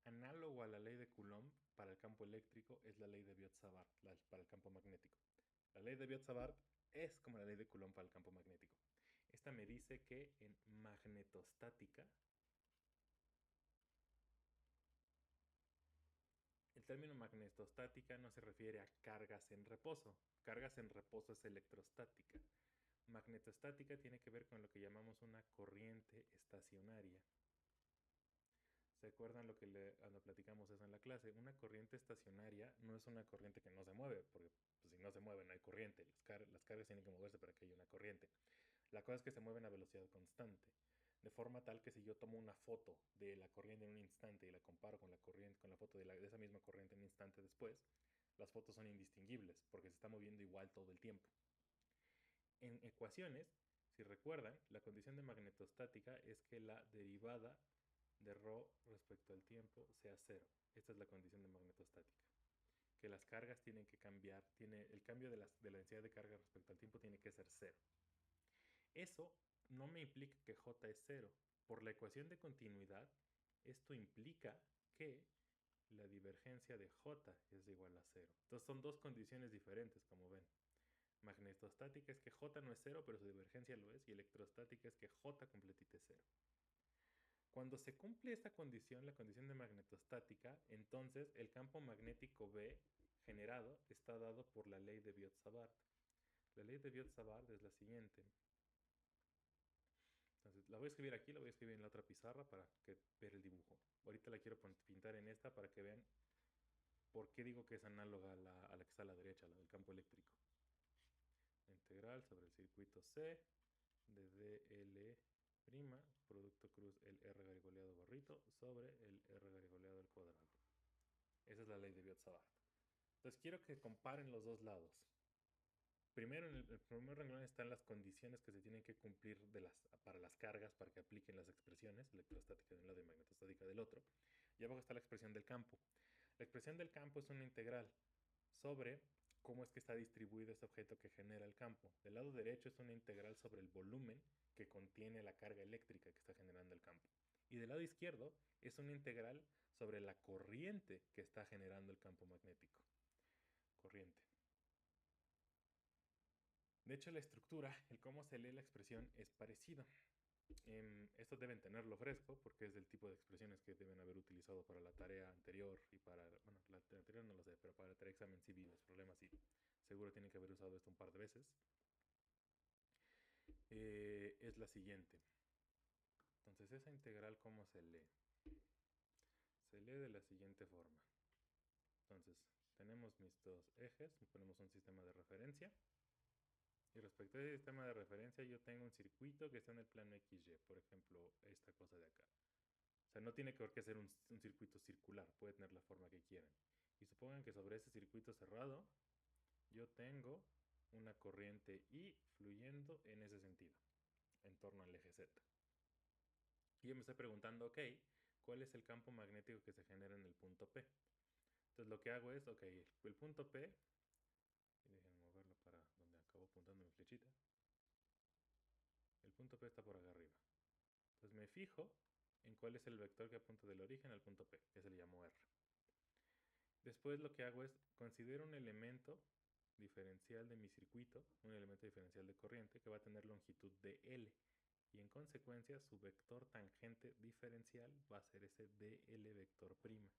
Análogo a la ley de Coulomb para el campo eléctrico es la ley de Biot-Savart para el campo magnético. La ley de Biot-Savart es como la ley de Coulomb para el campo magnético. Esta me dice que en magnetostática el término magnetostática no se refiere a cargas en reposo. Cargas en reposo es electrostática. Magnetostática tiene que ver con lo que llamamos una corriente estacionaria. ¿Se acuerdan cuando platicamos eso en la clase? Una corriente estacionaria no es una corriente que no se mueve, porque pues, si no se mueve no hay corriente. Las cargas tienen que moverse para que haya una corriente. La cosa es que se mueven a velocidad constante, de forma tal que si yo tomo una foto de la corriente en un instante y la comparo con la corriente, con la foto de esa misma corriente en un instante después, las fotos son indistinguibles porque se está moviendo igual todo el tiempo. En ecuaciones, si recuerdan, la condición de magnetostática es que la derivada de ρ respecto al tiempo sea cero. Esta es la condición de magnetostática. Que las cargas tienen que cambiar, el cambio de la densidad de carga respecto al tiempo tiene que ser cero. Eso no me implica que J es cero. Por la ecuación de continuidad, esto implica que la divergencia de J es igual a cero. Entonces son dos condiciones diferentes, como ven. Magnetostática es que J no es cero, pero su divergencia lo es, y electrostática es que J completita es cero. Cuando se cumple esta condición, la condición de magnetostática, entonces el campo magnético B generado está dado por la ley de Biot-Savart. La ley de Biot-Savart es la siguiente. Entonces, la voy a escribir aquí, la voy a escribir en la otra pizarra para ver el dibujo. Ahorita la quiero pintar en esta para que vean por qué digo que es análoga a la que está a la derecha, la del campo eléctrico. Integral sobre el circuito C de DL', producto cruz el R goleado barrito sobre el R goleado al cuadrado. Esa es la ley de Biot-Savart. Entonces quiero que comparen los dos lados. Primero, en el primer renglón están las condiciones que se tienen que cumplir para las cargas, para que apliquen las expresiones, electrostática de un lado y magnetostática del otro. Y abajo está la expresión del campo. La expresión del campo es una integral sobre cómo es que está distribuido este objeto que genera el campo. Del lado derecho es una integral sobre el volumen que contiene la carga eléctrica que está generando el campo. Y del lado izquierdo es una integral sobre la corriente que está generando el campo magnético. Corriente. De hecho, la estructura, el cómo se lee la expresión es parecido. Esto deben tenerlo fresco porque es del tipo de expresiones que deben haber utilizado para la tarea anterior y para, bueno, la anterior no lo sé, pero para la tarea examen civil, los problemas sí. Seguro tienen que haber usado esto un par de veces. Es la siguiente. Entonces, esa integral, ¿cómo se lee? Se lee de la siguiente forma. Entonces, tenemos mis dos ejes, ponemos un sistema de referencia. Y respecto a ese sistema de referencia, yo tengo un circuito que está en el plano XY, por ejemplo, esta cosa de acá. O sea, no tiene por qué ser un circuito circular, puede tener la forma que quieran. Y supongan que sobre ese circuito cerrado, yo tengo una corriente I fluyendo en ese sentido, en torno al eje Z. Y yo me estoy preguntando, ok, ¿cuál es el campo magnético que se genera en el punto P? Entonces lo que hago es, ok, el punto P, y déjenme moverlo para donde acabo apuntando mi flechita. El punto P está por acá arriba. Entonces me fijo en cuál es el vector que apunta del origen al punto P, que se le llamó R. Después lo que hago es, considero un elemento diferencial de mi circuito, un elemento diferencial de corriente que va a tener longitud de L. Y en consecuencia su vector tangente diferencial va a ser ese dl vector prima.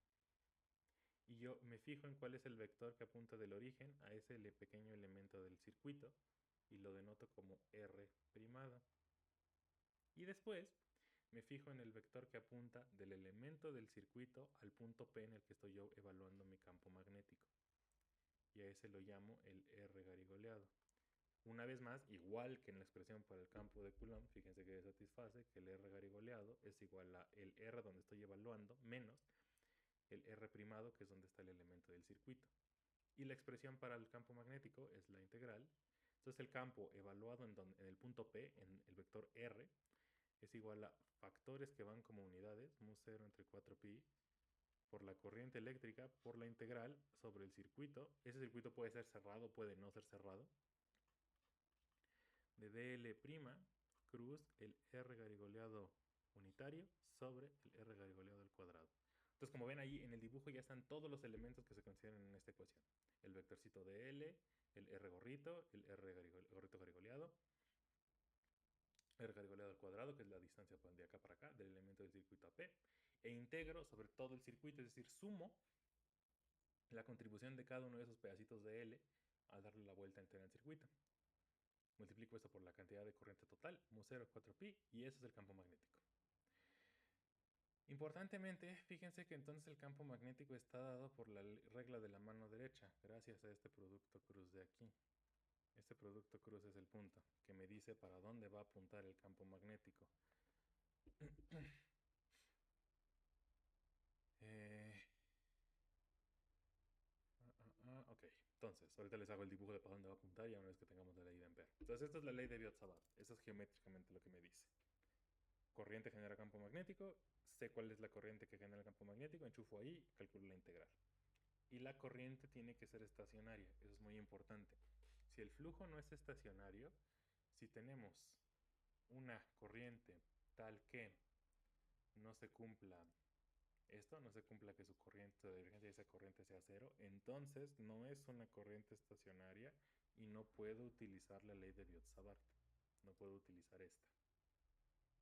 Y yo me fijo en cuál es el vector que apunta del origen a ese pequeño elemento del circuito y lo denoto como R primado. Y después me fijo en el vector que apunta del elemento del circuito al punto P en el que estoy yo evaluando mi campo magnético. Y a ese lo llamo el R garigoleado. Una vez más, igual que en la expresión para el campo de Coulomb, fíjense que satisface que el R garigoleado es igual a el R donde estoy evaluando menos el R primado, que es donde está el elemento del circuito. Y la expresión para el campo magnético es la integral. Entonces el campo evaluado en el punto P, en el vector R, es igual a factores que van como unidades, mu 0 entre 4pi, por la corriente eléctrica, por la integral sobre el circuito. Ese circuito puede ser cerrado, puede no ser cerrado, de dl' cruz el R garigoleado unitario sobre el R garigoleado al cuadrado. Entonces, como ven ahí en el dibujo ya están todos los elementos que se consideran en esta ecuación. El vectorcito de L, el R gorrito, el R gorrito garigoleado, R garigoleado al cuadrado, que es la distancia de acá para acá, del elemento del circuito AP, e integro sobre todo el circuito, es decir, sumo la contribución de cada uno de esos pedacitos de L al darle la vuelta entera al circuito. Multiplico esto por la cantidad de corriente total, mu 0, 4pi, y ese es el campo magnético. Importantemente, fíjense que entonces el campo magnético está dado por la regla de la mano derecha, gracias a este producto cruz de aquí. Este producto cruz es el punto, que me dice para dónde va a apuntar el campo magnético. Ok, entonces, ahorita les hago el dibujo de para dónde va a apuntar ya una vez que tengamos la ley de Ampère. Entonces, esta es la ley de Biot-Savart. Eso es geométricamente lo que me dice. Corriente genera campo magnético, sé cuál es la corriente que genera el campo magnético, enchufo ahí, calculo la integral. Y la corriente tiene que ser estacionaria, eso es muy importante. Si el flujo no es estacionario, si tenemos una corriente tal que no se cumpla esto, no se cumpla que su corriente de divergencia de esa corriente sea cero, entonces no es una corriente estacionaria y no puedo utilizar la ley de Biot-Savart. No puedo utilizar esta.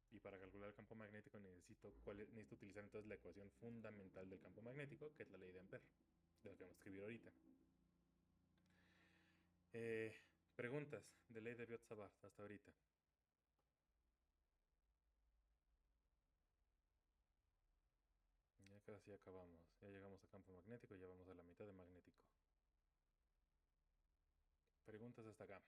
Y para calcular el campo magnético necesito utilizar entonces la ecuación fundamental del campo magnético, que es la ley de Ampère, de lo que vamos a escribir ahorita. Preguntas de ley de Biot-Savart hasta ahorita. Ya casi acabamos. Ya llegamos a campo magnético y ya vamos a la mitad de magnético. Preguntas hasta acá.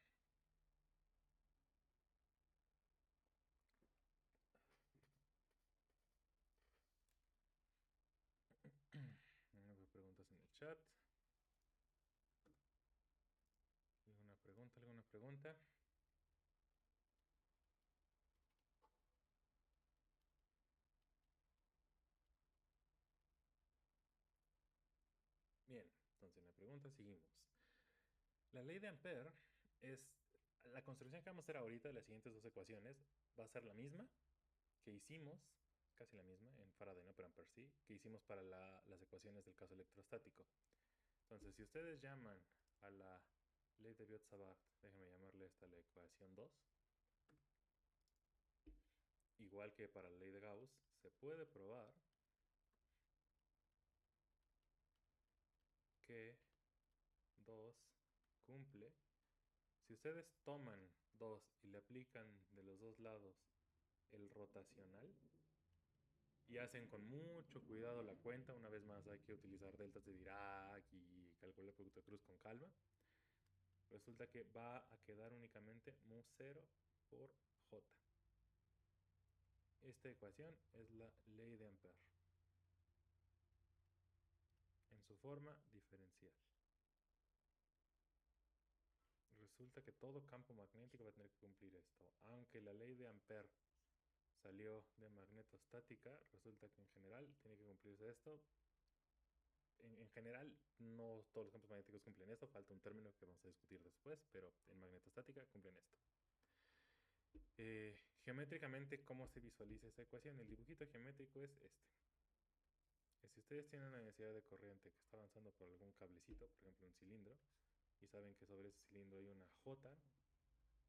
Preguntas en el chat. ¿Alguna pregunta? ¿Alguna pregunta? Bien, entonces en la pregunta seguimos. La ley de Ampère es la construcción que vamos a hacer ahorita de las siguientes dos ecuaciones. Va a ser la misma que hicimos, casi la misma, en Faraday, no, pero Ampère sí, que hicimos para las ecuaciones del caso electrostático. Entonces, si ustedes llaman a la ley de Biot-Savart, déjenme llamarle esta la ecuación 2, igual que para la ley de Gauss, se puede probar que 2 cumple. Si ustedes toman 2 y le aplican de los dos lados el rotacional y hacen con mucho cuidado la cuenta, una vez más hay que utilizar deltas de Dirac y calcular el producto de cruz con calma, resulta que va a quedar únicamente mu 0 por J. Esta ecuación es la ley de Ampère en su forma diferencial. Resulta que todo campo magnético va a tener que cumplir esto. Aunque la ley de Ampère salió de magnetostática, resulta que en general tiene que cumplirse esto en general, no todos los campos magnéticos cumplen esto. Falta un término que vamos a discutir después, pero en magnetostática cumplen esto. Geométricamente, ¿cómo se visualiza esta ecuación? El dibujito geométrico es este. Si ustedes tienen una densidad de corriente que está avanzando por algún cablecito, por ejemplo un cilindro, y saben que sobre ese cilindro hay una J,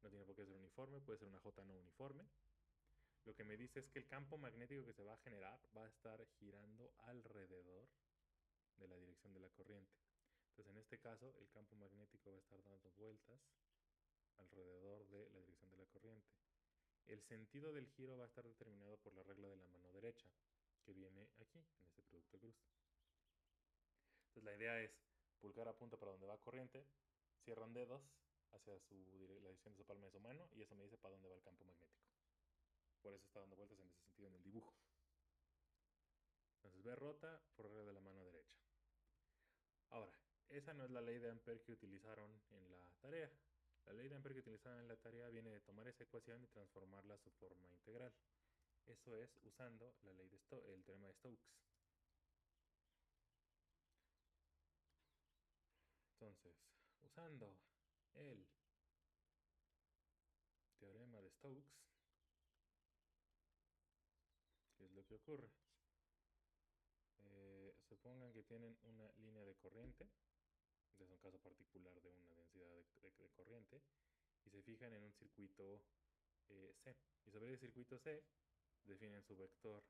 no tiene por qué ser uniforme, puede ser una J no uniforme, lo que me dice es que el campo magnético que se va a generar va a estar girando alrededor de la dirección de la corriente. Entonces, en este caso, el campo magnético va a estar dando vueltas alrededor de la dirección de la corriente. El sentido del giro va a estar determinado por la regla de la mano derecha, que viene aquí, en este producto cruz. Entonces, la idea es pulgar apunta para donde va corriente, cierran dedos hacia la dirección de su palma de su mano y eso me dice para dónde va el campo magnético. Por eso está dando vueltas en ese sentido en el dibujo. Entonces, B rota por regla de la mano derecha. Ahora, esa no es la ley de Ampère que utilizaron en la tarea. La ley de Ampère que utilizaron en la tarea viene de tomar esa ecuación y transformarla a su forma integral. Eso es usando la ley de el teorema de Stokes. Entonces, usando el teorema de Stokes, ¿qué es lo que ocurre? Supongan que tienen una línea de corriente, este es un caso particular de una densidad de corriente, y se fijan en un circuito C. Y sobre el circuito C definen su vector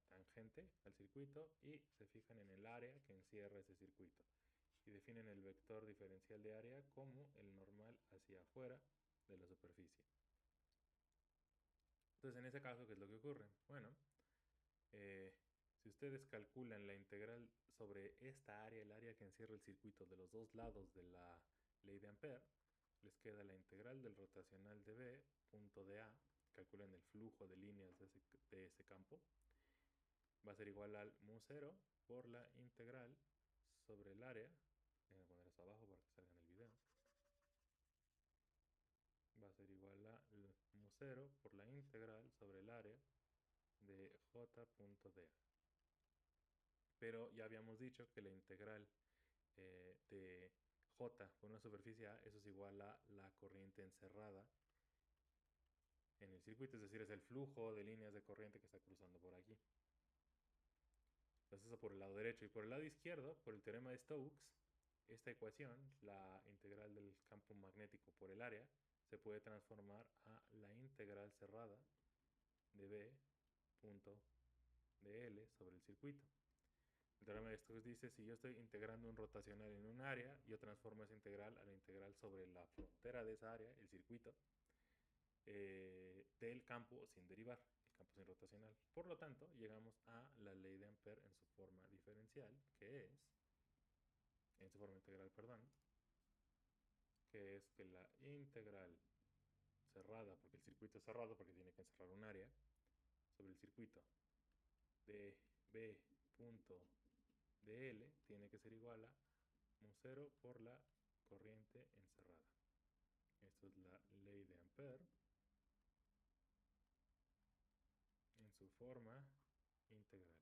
tangente al circuito y se fijan en el área que encierra ese circuito. Y definen el vector diferencial de área como el normal hacia afuera de la superficie. Entonces, en ese caso, ¿qué es lo que ocurre? Bueno, si ustedes calculan la integral sobre esta área, el área que encierra el circuito de los dos lados de la ley de Ampère, les queda la integral del rotacional de B, punto de A, calculan el flujo de líneas de ese campo, va a ser igual al mu0 por la integral sobre el área, voy a poner eso abajo para que salga en el video, va a ser igual a mu0 por la integral sobre el área de j.da. Pero ya habíamos dicho que la integral de J por una superficie A, eso es igual a la corriente encerrada en el circuito, es decir, es el flujo de líneas de corriente que está cruzando por aquí. Entonces eso por el lado derecho. Y por el lado izquierdo, por el teorema de Stokes, esta ecuación, la integral del campo magnético por el área, se puede transformar a la integral cerrada de B punto de L sobre el circuito. El teorema de Stokes dice, si yo estoy integrando un rotacional en un área, yo transformo esa integral a la integral sobre la frontera de esa área, el circuito, del campo sin derivar, el campo sin rotacional. Por lo tanto, llegamos a la ley de Ampère en su forma diferencial, que es, en su forma integral, perdón, que es que la integral cerrada, porque el circuito es cerrado, porque tiene que encerrar un área, sobre el circuito de B punto de L tiene que ser igual a mu0 por la corriente encerrada. Esto es la ley de Ampère en su forma integral.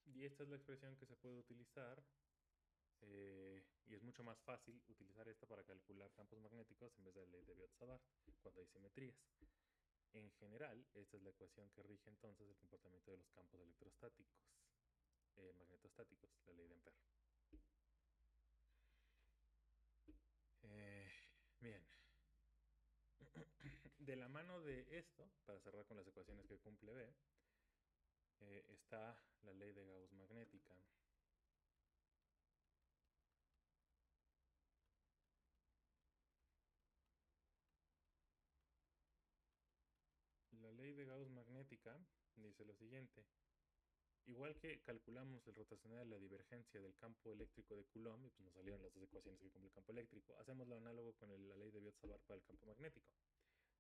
Y esta es la expresión que se puede utilizar y es mucho más fácil utilizar esta para calcular campos magnéticos en vez de la ley de Biot-Savart cuando hay simetrías. En general, esta es la ecuación que rige entonces el comportamiento de los campos electrostáticos, magnetostáticos, la ley de Ampère. Bien. De la mano de esto, para cerrar con las ecuaciones que cumple B, está la ley de Gauss magnética. La ley de Gauss magnética dice lo siguiente. Igual que calculamos el rotacional de la divergencia del campo eléctrico de Coulomb, y pues nos salieron las dos ecuaciones que cumple el campo eléctrico, hacemos lo análogo con la ley de Biot-Savart para el campo magnético.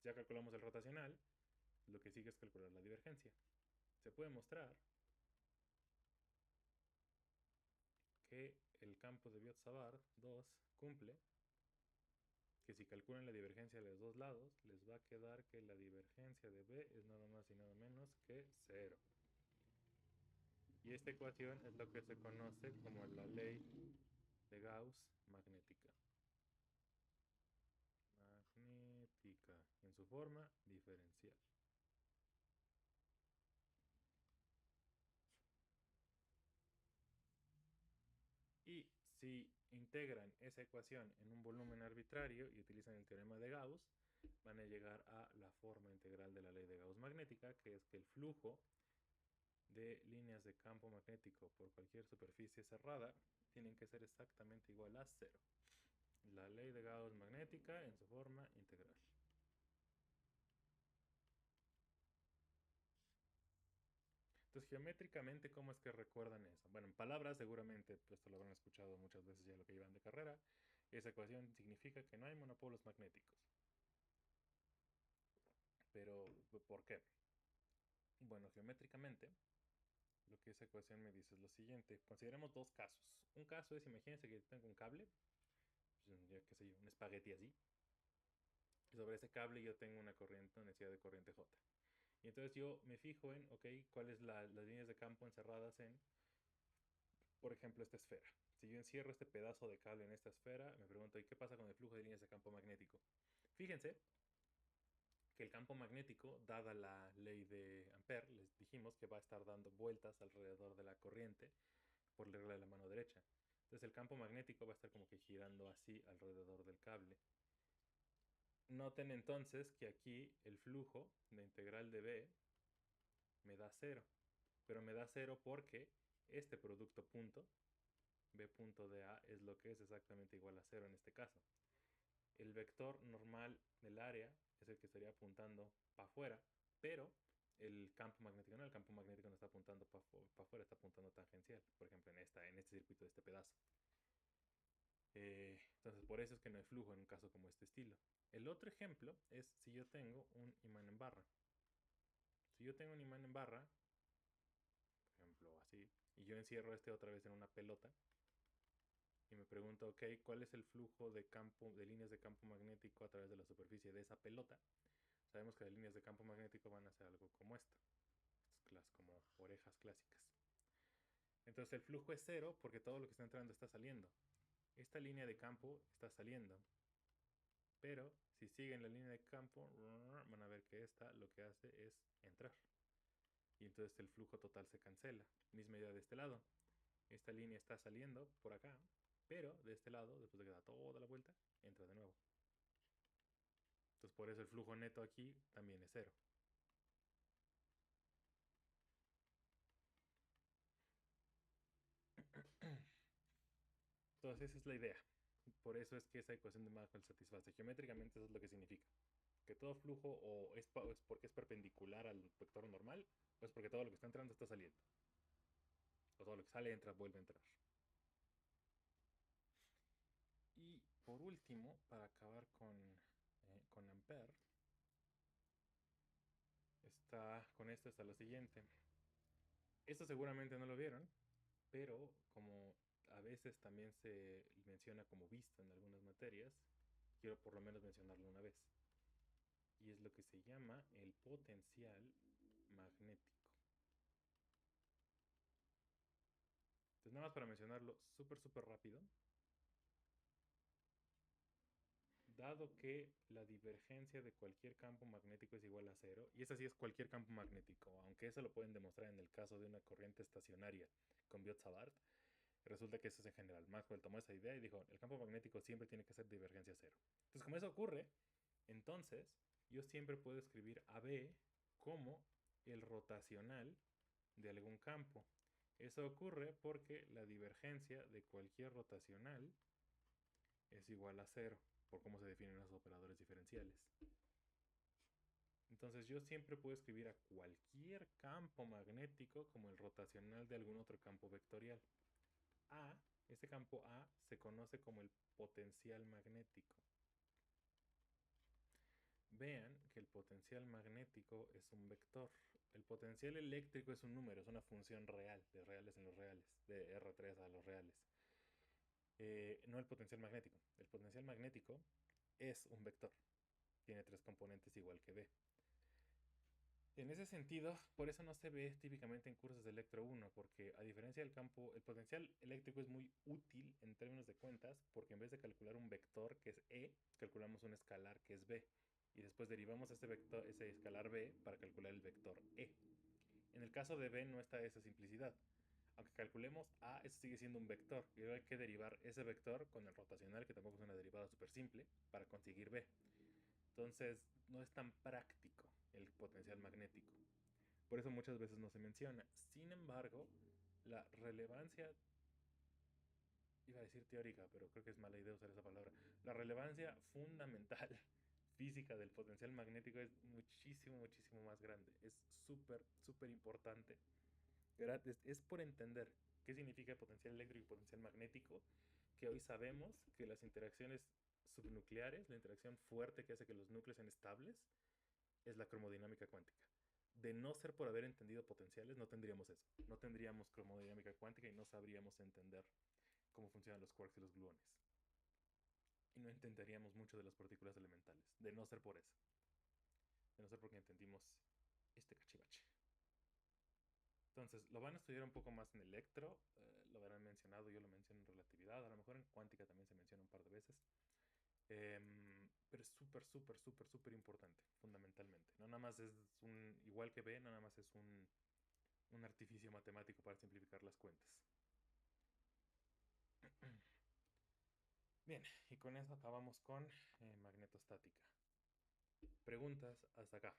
Ya calculamos el rotacional, lo que sigue es calcular la divergencia. Se puede mostrar que el campo de Biot-Savart 2 cumple que si calculan la divergencia de los dos lados, les va a quedar que la divergencia de B es nada más y nada menos que 0. Y esta ecuación es lo que se conoce como la ley de Gauss magnética. Magnética, en su forma diferencial. Y si integran esa ecuación en un volumen arbitrario y utilizan el teorema de Gauss, van a llegar a la forma integral de la ley de Gauss magnética, que es que el flujo de líneas de campo magnético por cualquier superficie cerrada tienen que ser exactamente igual a cero. La ley de Gauss magnética en su forma integral. Entonces, geométricamente, ¿cómo es que recuerdan eso? Bueno, en palabras, seguramente, pues, esto lo habrán escuchado muchas veces ya lo que llevan de carrera. Esa ecuación significa que no hay monopolos magnéticos. Pero, ¿por qué? Bueno, geométricamente, lo que esa ecuación me dice es lo siguiente. Consideremos dos casos. Un caso es, imagínense que tengo un cable, pues, ya qué sé yo, un espagueti así. Y sobre ese cable yo tengo una corriente, una necesidad de corriente J. Y entonces yo me fijo en, ok, cuáles las líneas de campo encerradas en, por ejemplo, esta esfera. Si yo encierro este pedazo de cable en esta esfera, me pregunto, ¿y qué pasa con el flujo de líneas de campo magnético? Fíjense que el campo magnético, dada la ley de Ampère, les dijimos que va a estar dando vueltas alrededor de la corriente por la regla de la mano derecha. Entonces el campo magnético va a estar como que girando así alrededor del cable. Noten entonces que aquí el flujo de integral de B me da cero, pero me da cero porque este producto punto, B punto de A, es lo que es exactamente igual a cero en este caso. El vector normal del área es el que estaría apuntando para afuera, pero el campo magnético no, el campo magnético no está apuntando para afuera, está apuntando tangencial, por ejemplo en este circuito de este pedazo. Entonces por eso es que no hay flujo en un caso como este estilo. El otro ejemplo es si yo tengo un imán en barra. Si yo tengo un imán en barra, por ejemplo así, y yo encierro este otra vez en una pelota, y me pregunto, ok, ¿cuál es el flujo de campo, de líneas de campo magnético a través de la superficie de esa pelota? Sabemos que las líneas de campo magnético van a ser algo como esto, como orejas clásicas. Entonces el flujo es cero porque todo lo que está entrando está saliendo. Esta línea de campo está saliendo, pero si siguen la línea de campo, van a ver que esta lo que hace es entrar. Y entonces el flujo total se cancela. Misma idea de este lado. Esta línea está saliendo por acá, pero de este lado, después de que da toda la vuelta, entra de nuevo. Entonces por eso el flujo neto aquí también es cero. Entonces esa es la idea. Por eso es que esa ecuación de Maxwell satisface. Geométricamente eso es lo que significa. Que todo flujo o es porque es perpendicular al vector normal, o es porque todo lo que está entrando está saliendo. O todo lo que sale entra, vuelve a entrar. Y por último, para acabar con Ampère, con esto está lo siguiente. Esto seguramente no lo vieron, pero como a veces también se menciona como visto en algunas materias, quiero por lo menos mencionarlo una vez. Y es lo que se llama el potencial magnético. Entonces, nada más para mencionarlo súper rápido. Dado que la divergencia de cualquier campo magnético es igual a cero, y eso sí es cualquier campo magnético, aunque eso lo pueden demostrar en el caso de una corriente estacionaria con Biot-Savart, resulta que eso es en general. Maxwell tomó esa idea y dijo, el campo magnético siempre tiene que ser divergencia cero. Entonces, como eso ocurre, entonces yo siempre puedo escribir a B como el rotacional de algún campo. Eso ocurre porque la divergencia de cualquier rotacional es igual a cero, por cómo se definen los operadores diferenciales. Entonces yo siempre puedo escribir a cualquier campo magnético como el rotacional de algún otro campo vectorial. Este campo A se conoce como el potencial magnético. Vean que el potencial magnético es un vector. El potencial eléctrico es un número, es una función real, de reales en los reales, de R3 a los reales. No el potencial magnético. El potencial magnético es un vector. Tiene tres componentes igual que B. En ese sentido, por eso no se ve típicamente en cursos de Electro 1, porque a diferencia del campo, el potencial eléctrico es muy útil en términos de cuentas, porque en vez de calcular un vector que es E, calculamos un escalar que es B, y después derivamos ese vector, ese escalar B para calcular el vector E. En el caso de B no está esa simplicidad. Aunque calculemos A, eso sigue siendo un vector, y luego hay que derivar ese vector con el rotacional, que tampoco es una derivada súper simple, para conseguir B. Entonces, no es tan práctico el potencial magnético. Por eso muchas veces no se menciona. Sin embargo, la relevancia, iba a decir teórica, pero creo que es mala idea usar esa palabra. La relevancia fundamental física del potencial magnético es muchísimo, muchísimo más grande. Es súper, súper importante. Es por entender qué significa potencial eléctrico y potencial magnético que hoy sabemos que las interacciones subnucleares, la interacción fuerte que hace que los núcleos sean estables, es la cromodinámica cuántica. De no ser por haber entendido potenciales, no tendríamos eso. No tendríamos cromodinámica cuántica y no sabríamos entender cómo funcionan los quarks y los gluones. Y no entenderíamos mucho de las partículas elementales. De no ser por eso. De no ser porque entendimos este cachivache. Entonces, lo van a estudiar un poco más en electro, lo habrán mencionado, yo lo menciono en relatividad, a lo mejor en cuántica también se menciona un par de veces. Pero es súper, súper, súper, súper importante, fundamentalmente. No nada más es igual que B, no nada más es un artificio matemático para simplificar las cuentas. Bien, y con eso acabamos con magnetostática. Preguntas hasta acá.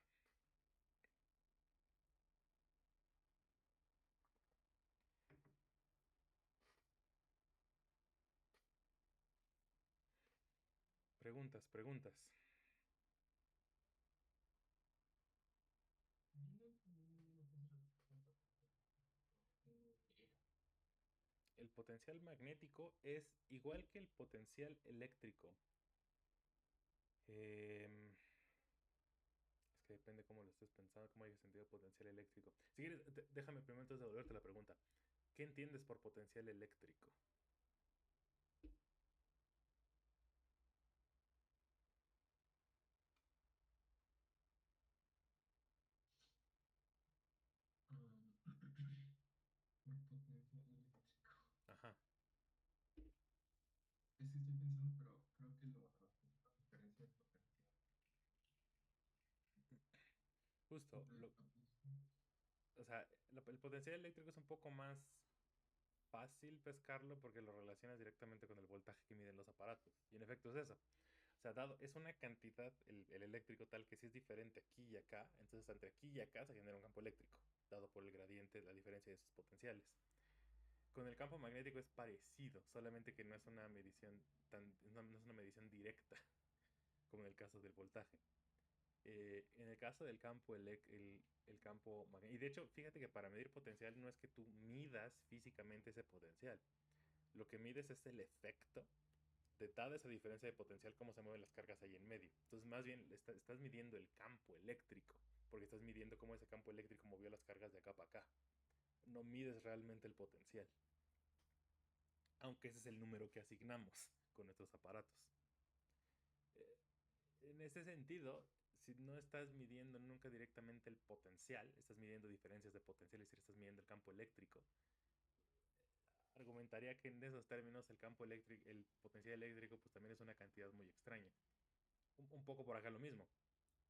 Preguntas, preguntas. El potencial magnético es igual que el potencial eléctrico. Eh, es que depende cómo lo estés pensando, cómo haya sentido potencial eléctrico. Si quieres, déjame primero entonces devolverte la pregunta. ¿Qué entiendes por potencial eléctrico? Por potencial eléctrico. Ajá. Es que estoy pensando, pero creo que la diferencia de potencial. Justo. Del potencial. O sea, el potencial eléctrico es un poco más fácil pescarlo porque lo relacionas directamente con el voltaje que miden los aparatos. Y en efecto es eso. O sea, dado, es una cantidad, el eléctrico tal que si es diferente aquí y acá, entonces entre aquí y acá se genera un campo eléctrico, dado por el gradiente, la diferencia de sus potenciales. Con el campo magnético es parecido, solamente que no es una medición no es una medición directa, como en el caso del voltaje. En el caso del campo, el campo magnético, y de hecho, fíjate que para medir potencial no es que tú midas físicamente ese potencial, lo que mides es el efecto de dada esa diferencia de potencial, cómo se mueven las cargas ahí en medio. Entonces, más bien, estás midiendo el campo eléctrico, porque estás midiendo cómo ese campo eléctrico movió las cargas de acá para acá. No mides realmente el potencial, aunque ese es el número que asignamos con nuestros aparatos. Eh, en ese sentido, si no estás midiendo nunca directamente el potencial, estás midiendo diferencias de potencial, es decir, estás midiendo el campo eléctrico, argumentaría que en esos términos el campo eléctrico, el potencial eléctrico, pues también es una cantidad muy extraña. Un poco por acá lo mismo.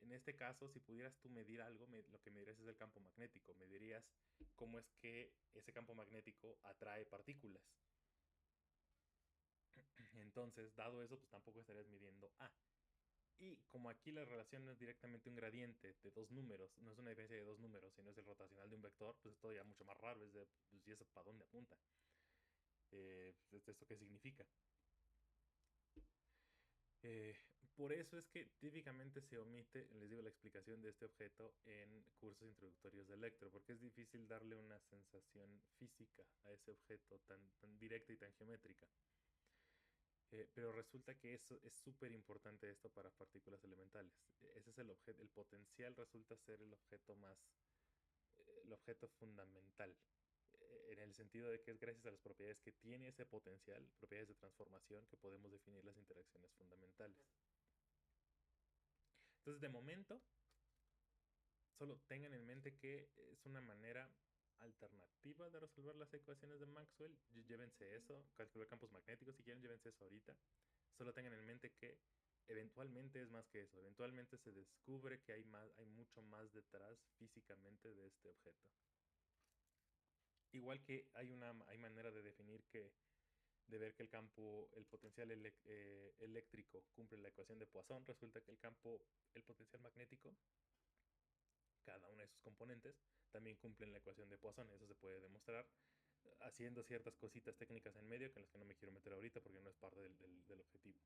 En este caso, si pudieras tú medir algo, lo que medirías es el campo magnético. Medirías cómo es que ese campo magnético atrae partículas. Entonces, dado eso, pues tampoco estarías midiendo A. Y como aquí la relación no es directamente un gradiente de dos números, no es una diferencia de dos números, sino es el rotacional de un vector, pues es todavía mucho más raro, es de, pues, ¿y eso para dónde apunta? ¿Esto qué significa? Eh, por eso es que típicamente se omite, les digo, la explicación de este objeto en cursos introductorios de electro, porque es difícil darle una sensación física a ese objeto tan directa y tan geométrica. Pero resulta que eso es súper importante esto para partículas elementales. Ese es el objeto, el potencial resulta ser el objeto el objeto fundamental, en el sentido de que es gracias a las propiedades que tiene ese potencial, propiedades de transformación, que podemos definir las interacciones fundamentales. Entonces, de momento, solo tengan en mente que es una manera alternativa de resolver las ecuaciones de Maxwell. Llévense eso, calcular campos magnéticos si quieren, llévense eso ahorita. Solo tengan en mente que eventualmente es más que eso. Eventualmente se descubre que hay mucho más detrás físicamente de este objeto. Igual que hay manera de definir de ver que el potencial eléctrico cumple la ecuación de Poisson, resulta que el potencial magnético, cada una de sus componentes, también cumplen la ecuación de Poisson. Eso se puede demostrar haciendo ciertas cositas técnicas en medio, que en las que no me quiero meter ahorita porque no es parte del objetivo,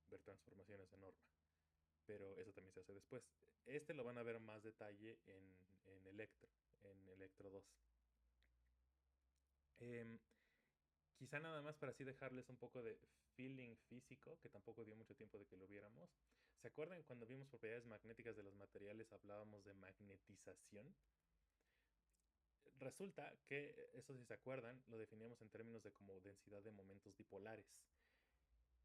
ver transformaciones de norma. Pero eso también se hace después. Este lo van a ver más detalle en Electro 2. Eh, Quizá nada más para así dejarles un poco de feeling físico, que tampoco dio mucho tiempo de que lo viéramos. ¿Se acuerdan cuando vimos propiedades magnéticas de los materiales hablábamos de magnetización? Resulta que, eso si se acuerdan, lo definíamos en términos de como densidad de momentos dipolares.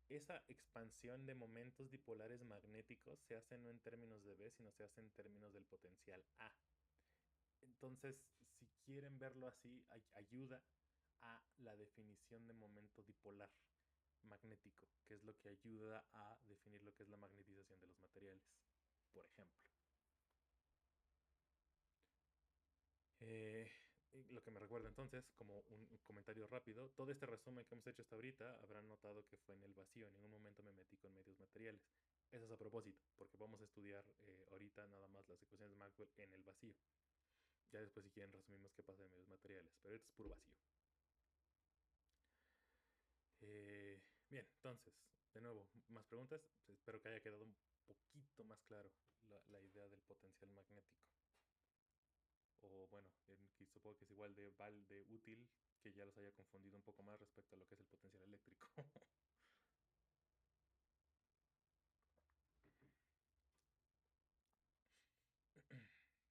Esa expansión de momentos dipolares magnéticos se hace no en términos de B, sino se hace en términos del potencial A. Entonces, si quieren verlo así, ayuda a la definición de momento dipolar magnético, que es lo que ayuda a definir lo que es la magnetización de los materiales, por ejemplo. Eh, lo que me recuerda entonces, como un comentario rápido, todo este resumen que hemos hecho hasta ahorita habrán notado que fue en el vacío, en ningún momento me metí con medios materiales. Eso es a propósito, porque vamos a estudiar ahorita nada más las ecuaciones de Maxwell en el vacío. Ya después si quieren resumimos qué pasa en medios materiales, pero esto es puro vacío. Bien, entonces, de nuevo, más preguntas. Espero que haya quedado un poquito más claro la idea del potencial magnético. O bueno, supongo que es igual de útil que ya los haya confundido un poco más respecto a lo que es el potencial eléctrico.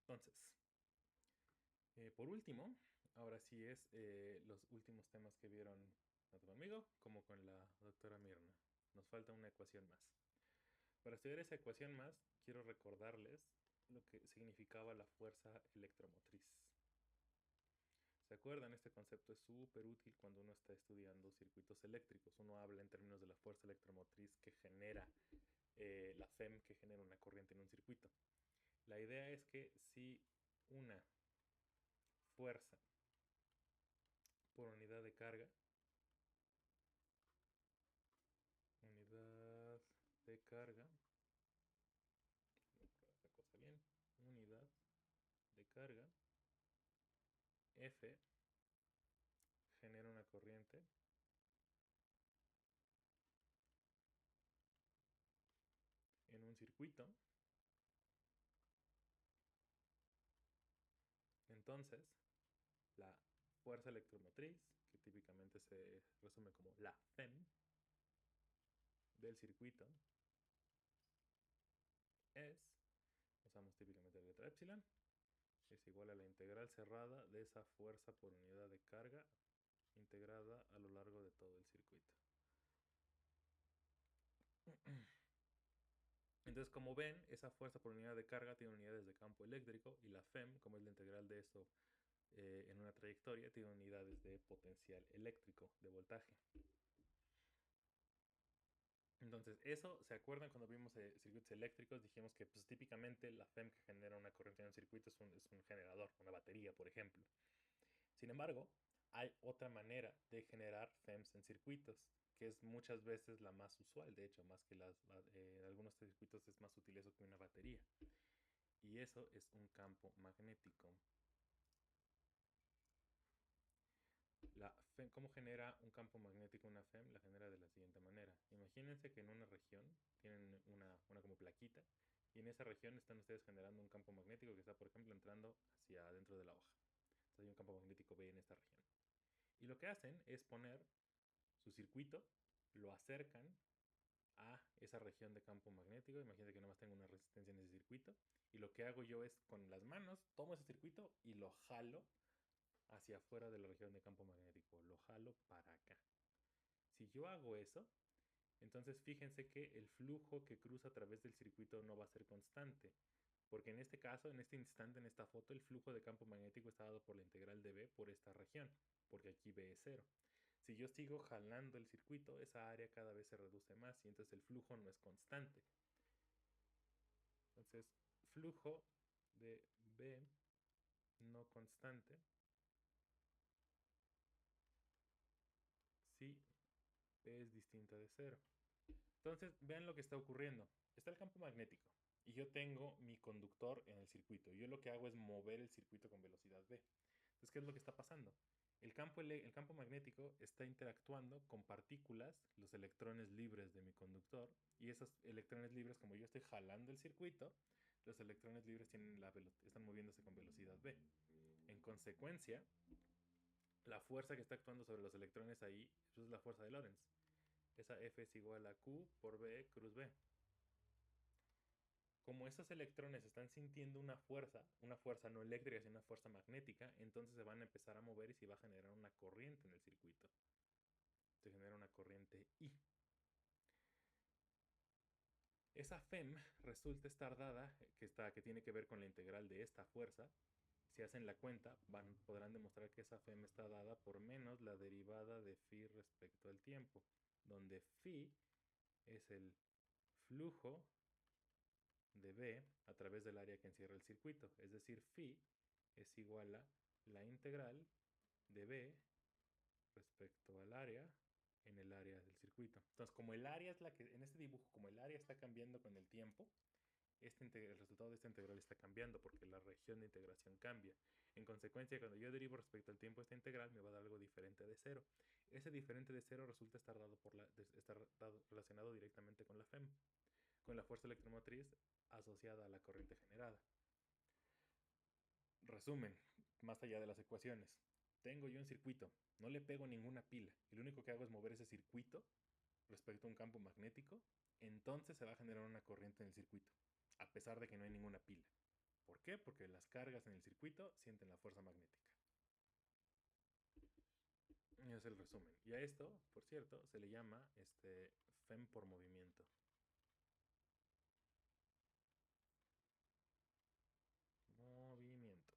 Entonces, por último, ahora sí es los últimos temas que vieron tanto conmigo como con la doctora Mirna. Nos falta una ecuación más. Para estudiar esa ecuación más, quiero recordarles lo que significaba la fuerza electromotriz. ¿Se acuerdan? Este concepto es súper útil cuando uno está estudiando circuitos eléctricos. Uno habla en términos de la fuerza electromotriz que genera la FEM, que genera una corriente en un circuito. La idea es que si una fuerza por unidad de carga, unidad de carga, esta cosa bien, unidad de carga, F genera una corriente en un circuito, entonces la fuerza electromotriz, que típicamente se resume como la FEM del circuito, es, usamos típicamente la letra epsilon, es igual a la integral cerrada de esa fuerza por unidad de carga integrada a lo largo de todo el circuito. Entonces, como ven, esa fuerza por unidad de carga tiene unidades de campo eléctrico y la FEM, como es la integral de eso en una trayectoria, tiene unidades de potencial eléctrico, de voltaje. Entonces, eso, ¿se acuerdan cuando vimos circuitos eléctricos? Dijimos que pues, típicamente la FEM que genera una corriente en un circuito es un generador, una batería, por ejemplo. Sin embargo, hay otra manera de generar FEMs en circuitos, que es muchas veces la más usual, de hecho, más que en algunos circuitos es más útil eso que una batería. Y eso es un campo magnético. ¿Cómo genera un campo magnético una FEM? La genera de la siguiente manera. Imagínense que en una región tienen una como plaquita y en esa región están ustedes generando un campo magnético que está, por ejemplo, entrando hacia adentro de la hoja. Entonces hay un campo magnético B en esta región. Y lo que hacen es poner su circuito, lo acercan a esa región de campo magnético. Imagínense que nada más tengo una resistencia en ese circuito. Y lo que hago yo es con las manos tomo ese circuito y lo jalo hacia afuera de la región de campo magnético. Lo jalo para acá. Si yo hago eso, entonces fíjense que el flujo que cruza a través del circuito no va a ser constante. Porque en este caso, en este instante, en esta foto, el flujo de campo magnético está dado por la integral de B por esta región, porque aquí B es 0. Si yo sigo jalando el circuito, esa área cada vez se reduce más y entonces el flujo no es constante. Entonces, flujo de B no constante si B es distinta de 0. Entonces, vean lo que está ocurriendo. Está el campo magnético y yo tengo mi conductor en el circuito. Yo lo que hago es mover el circuito con velocidad v. Entonces, ¿qué es lo que está pasando? El campo magnético está interactuando con partículas, los electrones libres de mi conductor, y esos electrones libres, como yo estoy jalando el circuito, los electrones libres están moviéndose con velocidad v. En consecuencia, la fuerza que está actuando sobre los electrones ahí es la fuerza de Lorentz. Esa F es igual a Q por B cruz B. Como esos electrones están sintiendo una fuerza no eléctrica, sino una fuerza magnética, entonces se van a empezar a mover y se va a generar una corriente en el circuito. Se genera una corriente I. Esa FEM resulta estar dada, que tiene que ver con la integral de esta fuerza. Si hacen la cuenta, podrán demostrar que esa FEM está dada por menos la derivada de phi respecto al tiempo, donde phi es el flujo de B a través del área que encierra el circuito. Es decir, phi es igual a la integral de B respecto al área en el área del circuito. Entonces, como el área es la que, en este dibujo, como el área está cambiando con el tiempo, el resultado de esta integral está cambiando porque la región de integración cambia. En consecuencia, cuando yo derivo respecto al tiempo esta integral, me va a dar algo diferente de 0. Ese diferente de 0 resulta estar relacionado directamente con la FEM, con la fuerza electromotriz asociada a la corriente generada. Resumen, más allá de las ecuaciones. Tengo yo un circuito, no le pego ninguna pila, y lo único que hago es mover ese circuito respecto a un campo magnético, entonces se va a generar una corriente en el circuito, a pesar de que no hay ninguna pila. ¿Por qué? Porque las cargas en el circuito sienten la fuerza magnética. Y es el resumen. Y a esto, por cierto, se le llama FEM por movimiento. Movimiento.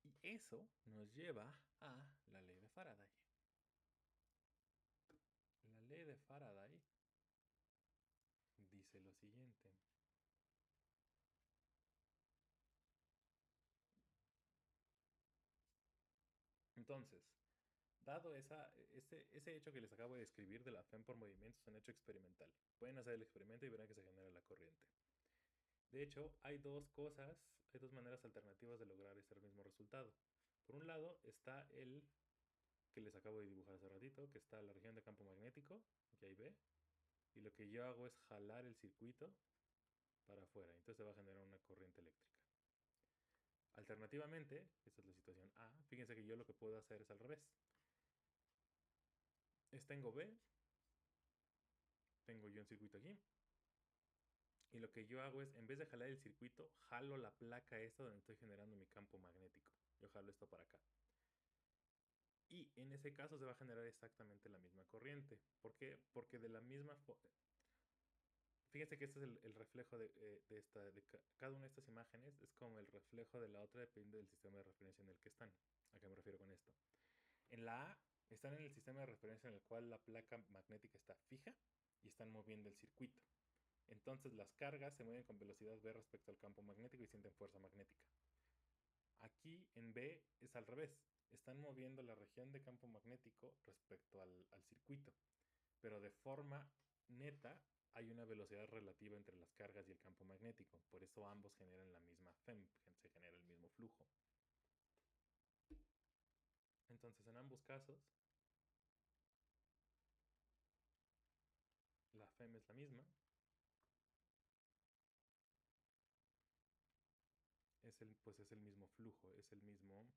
Y eso nos lleva a la ley de Faraday. La ley de Faraday dice lo siguiente. Entonces, dado ese hecho que les acabo de describir de la FEM por movimiento, es un hecho experimental. Pueden hacer el experimento y verán que se genera la corriente. De hecho, hay dos maneras alternativas de lograr ese mismo resultado. Por un lado está el que les acabo de dibujar hace ratito, que está la región de campo magnético, que ahí ve, y lo que yo hago es jalar el circuito para afuera, entonces se va a generar una corriente eléctrica. Alternativamente, esta es la situación A, fíjense que yo lo que puedo hacer es al revés. Tengo B, tengo yo un circuito aquí, y lo que yo hago es, en vez de jalar el circuito, jalo la placa esta donde estoy generando mi campo magnético. Yo jalo esto para acá. Y en ese caso se va a generar exactamente la misma corriente. ¿Por qué? Porque de la misma forma... Fíjense que este es el reflejo de cada una de estas imágenes, es como el reflejo de la otra, depende del sistema de referencia en el que están. ¿A qué me refiero con esto? En la A están en el sistema de referencia en el cual la placa magnética está fija y están moviendo el circuito. Entonces las cargas se mueven con velocidad v respecto al campo magnético y sienten fuerza magnética. Aquí en B es al revés. Están moviendo la región de campo magnético respecto al circuito. Pero de forma neta hay una velocidad relativa entre las cargas y el campo magnético. Por eso ambos generan la misma FEM, se genera el mismo flujo. Entonces en ambos casos la FEM es la misma. Pues es el mismo flujo, es el mismo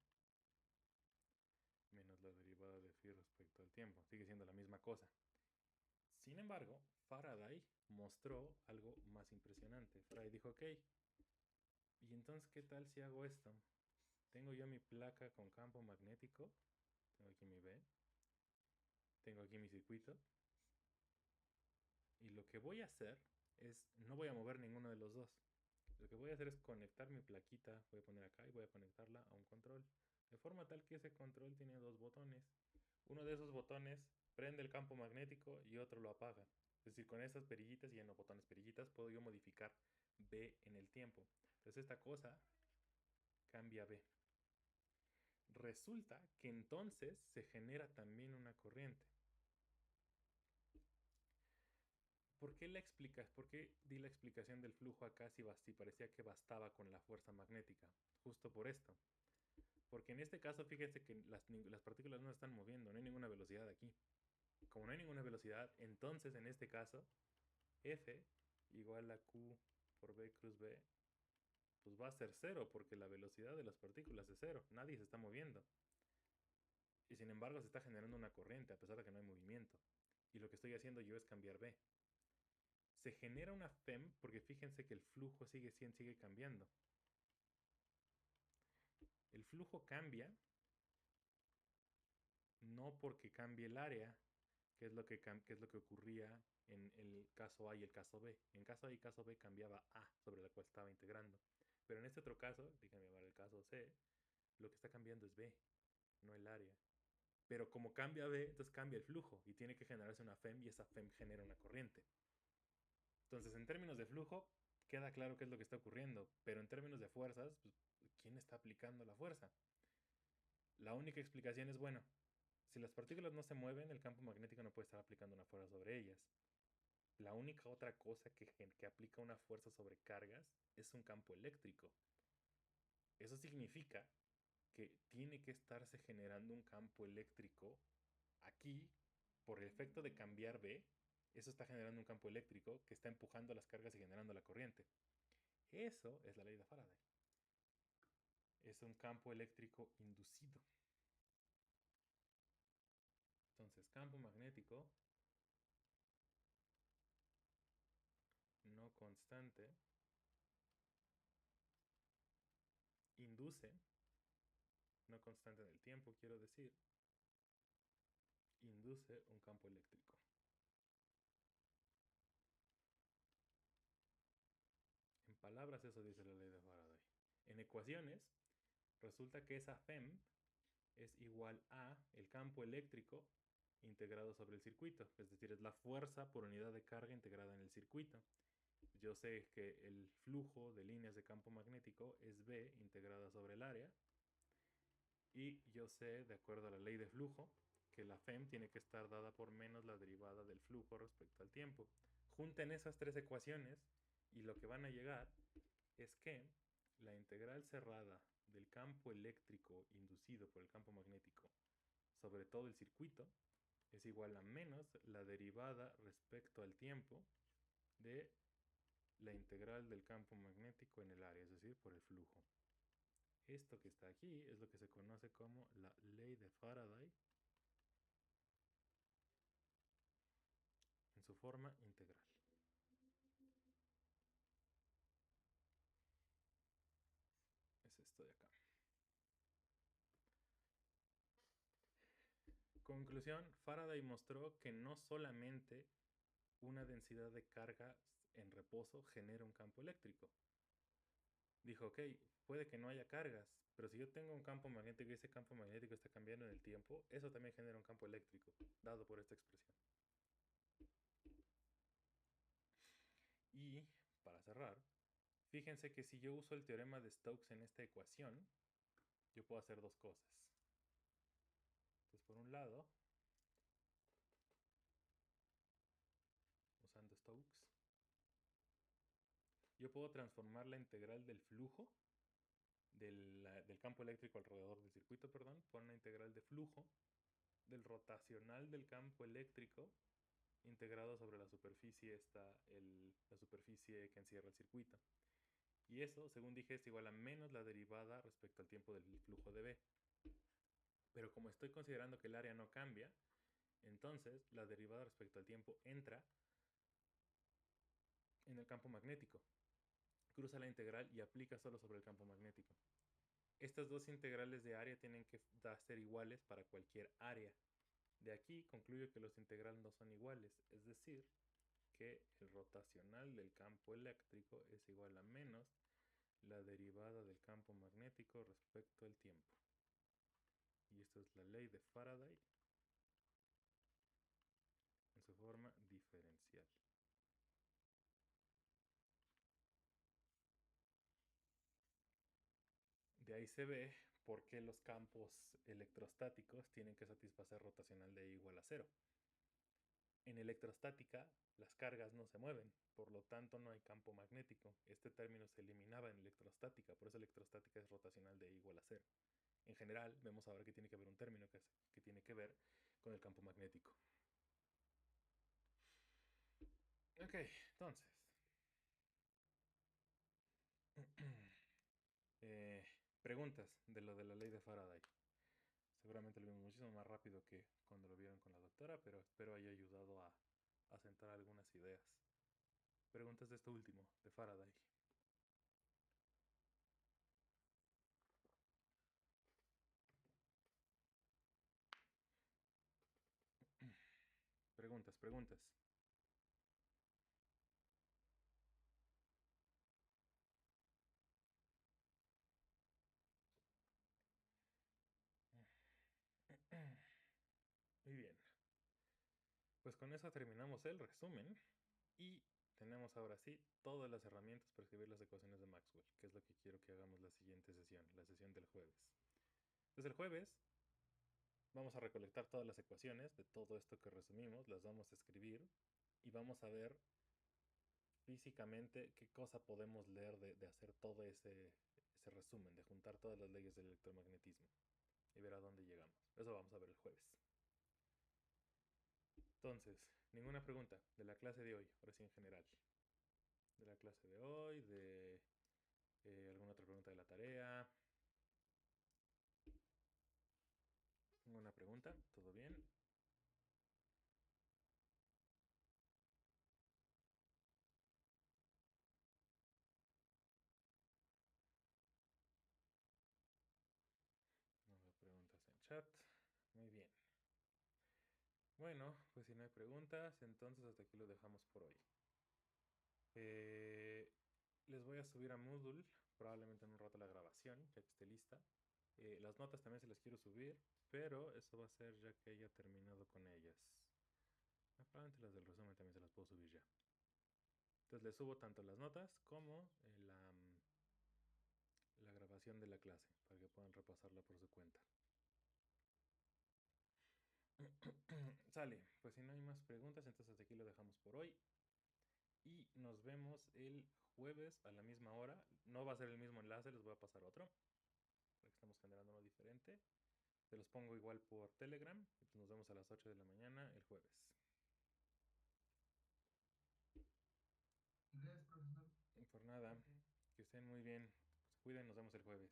menos la derivada de phi respecto al tiempo. Sigue siendo la misma cosa. Sin embargo, Faraday mostró algo más impresionante. Faraday dijo, ok, ¿y entonces qué tal si hago esto? Tengo yo mi placa con campo magnético, tengo aquí mi B, tengo aquí mi circuito, Y lo que voy a hacer es, no voy a mover ninguno de los dos. Lo que voy a hacer es conectar mi plaquita, voy a poner acá y voy a conectarla a un control. De forma tal que ese control tiene dos botones. Uno de esos botones prende el campo magnético y otro lo apaga. Es decir, con estas perillitas y en los botones perillitas puedo yo modificar B en el tiempo. Entonces esta cosa cambia B. Resulta que entonces se genera también una corriente. ¿Por qué di la explicación del flujo acá si parecía que bastaba con la fuerza magnética? Justo por esto. Porque en este caso, fíjense que las partículas no están moviendo, no hay ninguna velocidad aquí. Como no hay ninguna velocidad, entonces en este caso, F igual a Q por B cruz B, pues va a ser cero, porque la velocidad de las partículas es cero, nadie se está moviendo. Y sin embargo se está generando una corriente, a pesar de que no hay movimiento. Y lo que estoy haciendo yo es cambiar B. Se genera una FEM porque fíjense que el flujo sigue cambiando. El flujo cambia no porque cambie el área, que es lo que ocurría en el caso A y el caso B. En caso A y caso B cambiaba A, sobre la cual estaba integrando. Pero en este otro caso, déjenme llamar el caso C, lo que está cambiando es B, no el área. Pero como cambia B, entonces cambia el flujo y tiene que generarse una FEM y esa FEM genera una corriente. Entonces, en términos de flujo, queda claro qué es lo que está ocurriendo, pero en términos de fuerzas, pues, ¿quién está aplicando la fuerza? La única explicación es, bueno, si las partículas no se mueven, el campo magnético no puede estar aplicando una fuerza sobre ellas. La única otra cosa que aplica una fuerza sobre cargas es un campo eléctrico. Eso significa que tiene que estarse generando un campo eléctrico aquí por el efecto de cambiar B. Eso está generando un campo eléctrico que está empujando las cargas y generando la corriente. Eso es la ley de Faraday. Es un campo eléctrico inducido. Entonces, campo magnético no constante induce, no constante en el tiempo, quiero decir, induce un campo eléctrico. En palabras, eso dice la ley de Faraday. En ecuaciones, resulta que esa FEM es igual a el campo eléctrico integrado sobre el circuito, es decir, es la fuerza por unidad de carga integrada en el circuito. Yo sé que el flujo de líneas de campo magnético es B integrada sobre el área, y yo sé, de acuerdo a la ley de flujo, que la FEM tiene que estar dada por menos la derivada del flujo respecto al tiempo. Junten esas tres ecuaciones y lo que van a llegar es que la integral cerrada del campo eléctrico inducido por el campo magnético sobre todo el circuito es igual a menos la derivada respecto al tiempo de la integral del campo magnético en el área, es decir, por el flujo. Esto que está aquí es lo que se conoce como la ley de Faraday en su forma integral. Es esto de acá. Conclusión, Faraday mostró que no solamente una densidad de carga en reposo genera un campo eléctrico. Dijo, ok, puede que no haya cargas, pero si yo tengo un campo magnético y ese campo magnético está cambiando en el tiempo, eso también genera un campo eléctrico, dado por esta expresión. Y, para cerrar, fíjense que si yo uso el teorema de Stokes en esta ecuación, yo puedo hacer dos cosas. Entonces, por un lado, usando Stokes, yo puedo transformar la integral del flujo del campo eléctrico alrededor del circuito, perdón, por una integral de flujo del rotacional del campo eléctrico integrado sobre la superficie la superficie que encierra el circuito. Y eso, según dije, es igual a menos la derivada respecto al tiempo del flujo de B. Pero como estoy considerando que el área no cambia, entonces la derivada respecto al tiempo entra en el campo magnético. Cruza la integral y aplica solo sobre el campo magnético. Estas dos integrales de área tienen que ser iguales para cualquier área. De aquí concluyo que los integrales no son iguales, es decir, que el rotacional del campo eléctrico es igual a menos la derivada del campo magnético respecto al tiempo. Y esto es la ley de Faraday en su forma diferencial. De ahí se ve por qué los campos electrostáticos tienen que satisfacer rotacional de I igual a 0. En electrostática, las cargas no se mueven, por lo tanto no hay campo magnético. Este término se eliminaba en electrostática, por eso electrostática es rotacional de I igual a 0. En general, vemos ahora que tiene que haber un término que tiene que ver con el campo magnético. Ok, entonces. Preguntas de lo de la ley de Faraday. Seguramente lo vimos muchísimo más rápido que cuando lo vieron con la doctora, pero espero haya ayudado a sentar algunas ideas. Preguntas de esto último, de Faraday. Preguntas, preguntas. Muy bien. Pues con eso terminamos el resumen y tenemos ahora sí todas las herramientas para escribir las ecuaciones de Maxwell, que es lo que quiero que hagamos la siguiente sesión, la sesión del jueves. Desde el jueves vamos a recolectar todas las ecuaciones de todo esto que resumimos, las vamos a escribir y vamos a ver físicamente qué cosa podemos leer de hacer todo ese resumen, de juntar todas las leyes del electromagnetismo y ver a dónde llegamos. Eso vamos a ver el jueves. Entonces, ninguna pregunta de la clase de hoy, ahora sí en general. De la clase de hoy, de alguna otra pregunta de la tarea. ¿Ninguna pregunta? ¿Todo bien? No veo preguntas en chat. Muy bien. Bueno, pues si no hay preguntas, entonces hasta aquí lo dejamos por hoy. Les voy a subir a Moodle, probablemente en un rato la grabación, ya que esté lista. Las notas también se las quiero subir, pero eso va a ser ya que haya terminado con ellas. Probablemente las del resumen también se las puedo subir ya. Entonces les subo tanto las notas como la grabación de la clase, para que puedan repasarla por su cuenta. Sale, pues si no hay más preguntas, entonces hasta aquí lo dejamos por hoy. Y nos vemos el jueves a la misma hora. No va a ser el mismo enlace, les voy a pasar otro, porque estamos generando uno diferente. Se los pongo igual por Telegram. Y pues nos vemos a las 8 de la mañana el jueves. Gracias, profesor. Por nada, que estén muy bien. Se cuiden, nos vemos el jueves.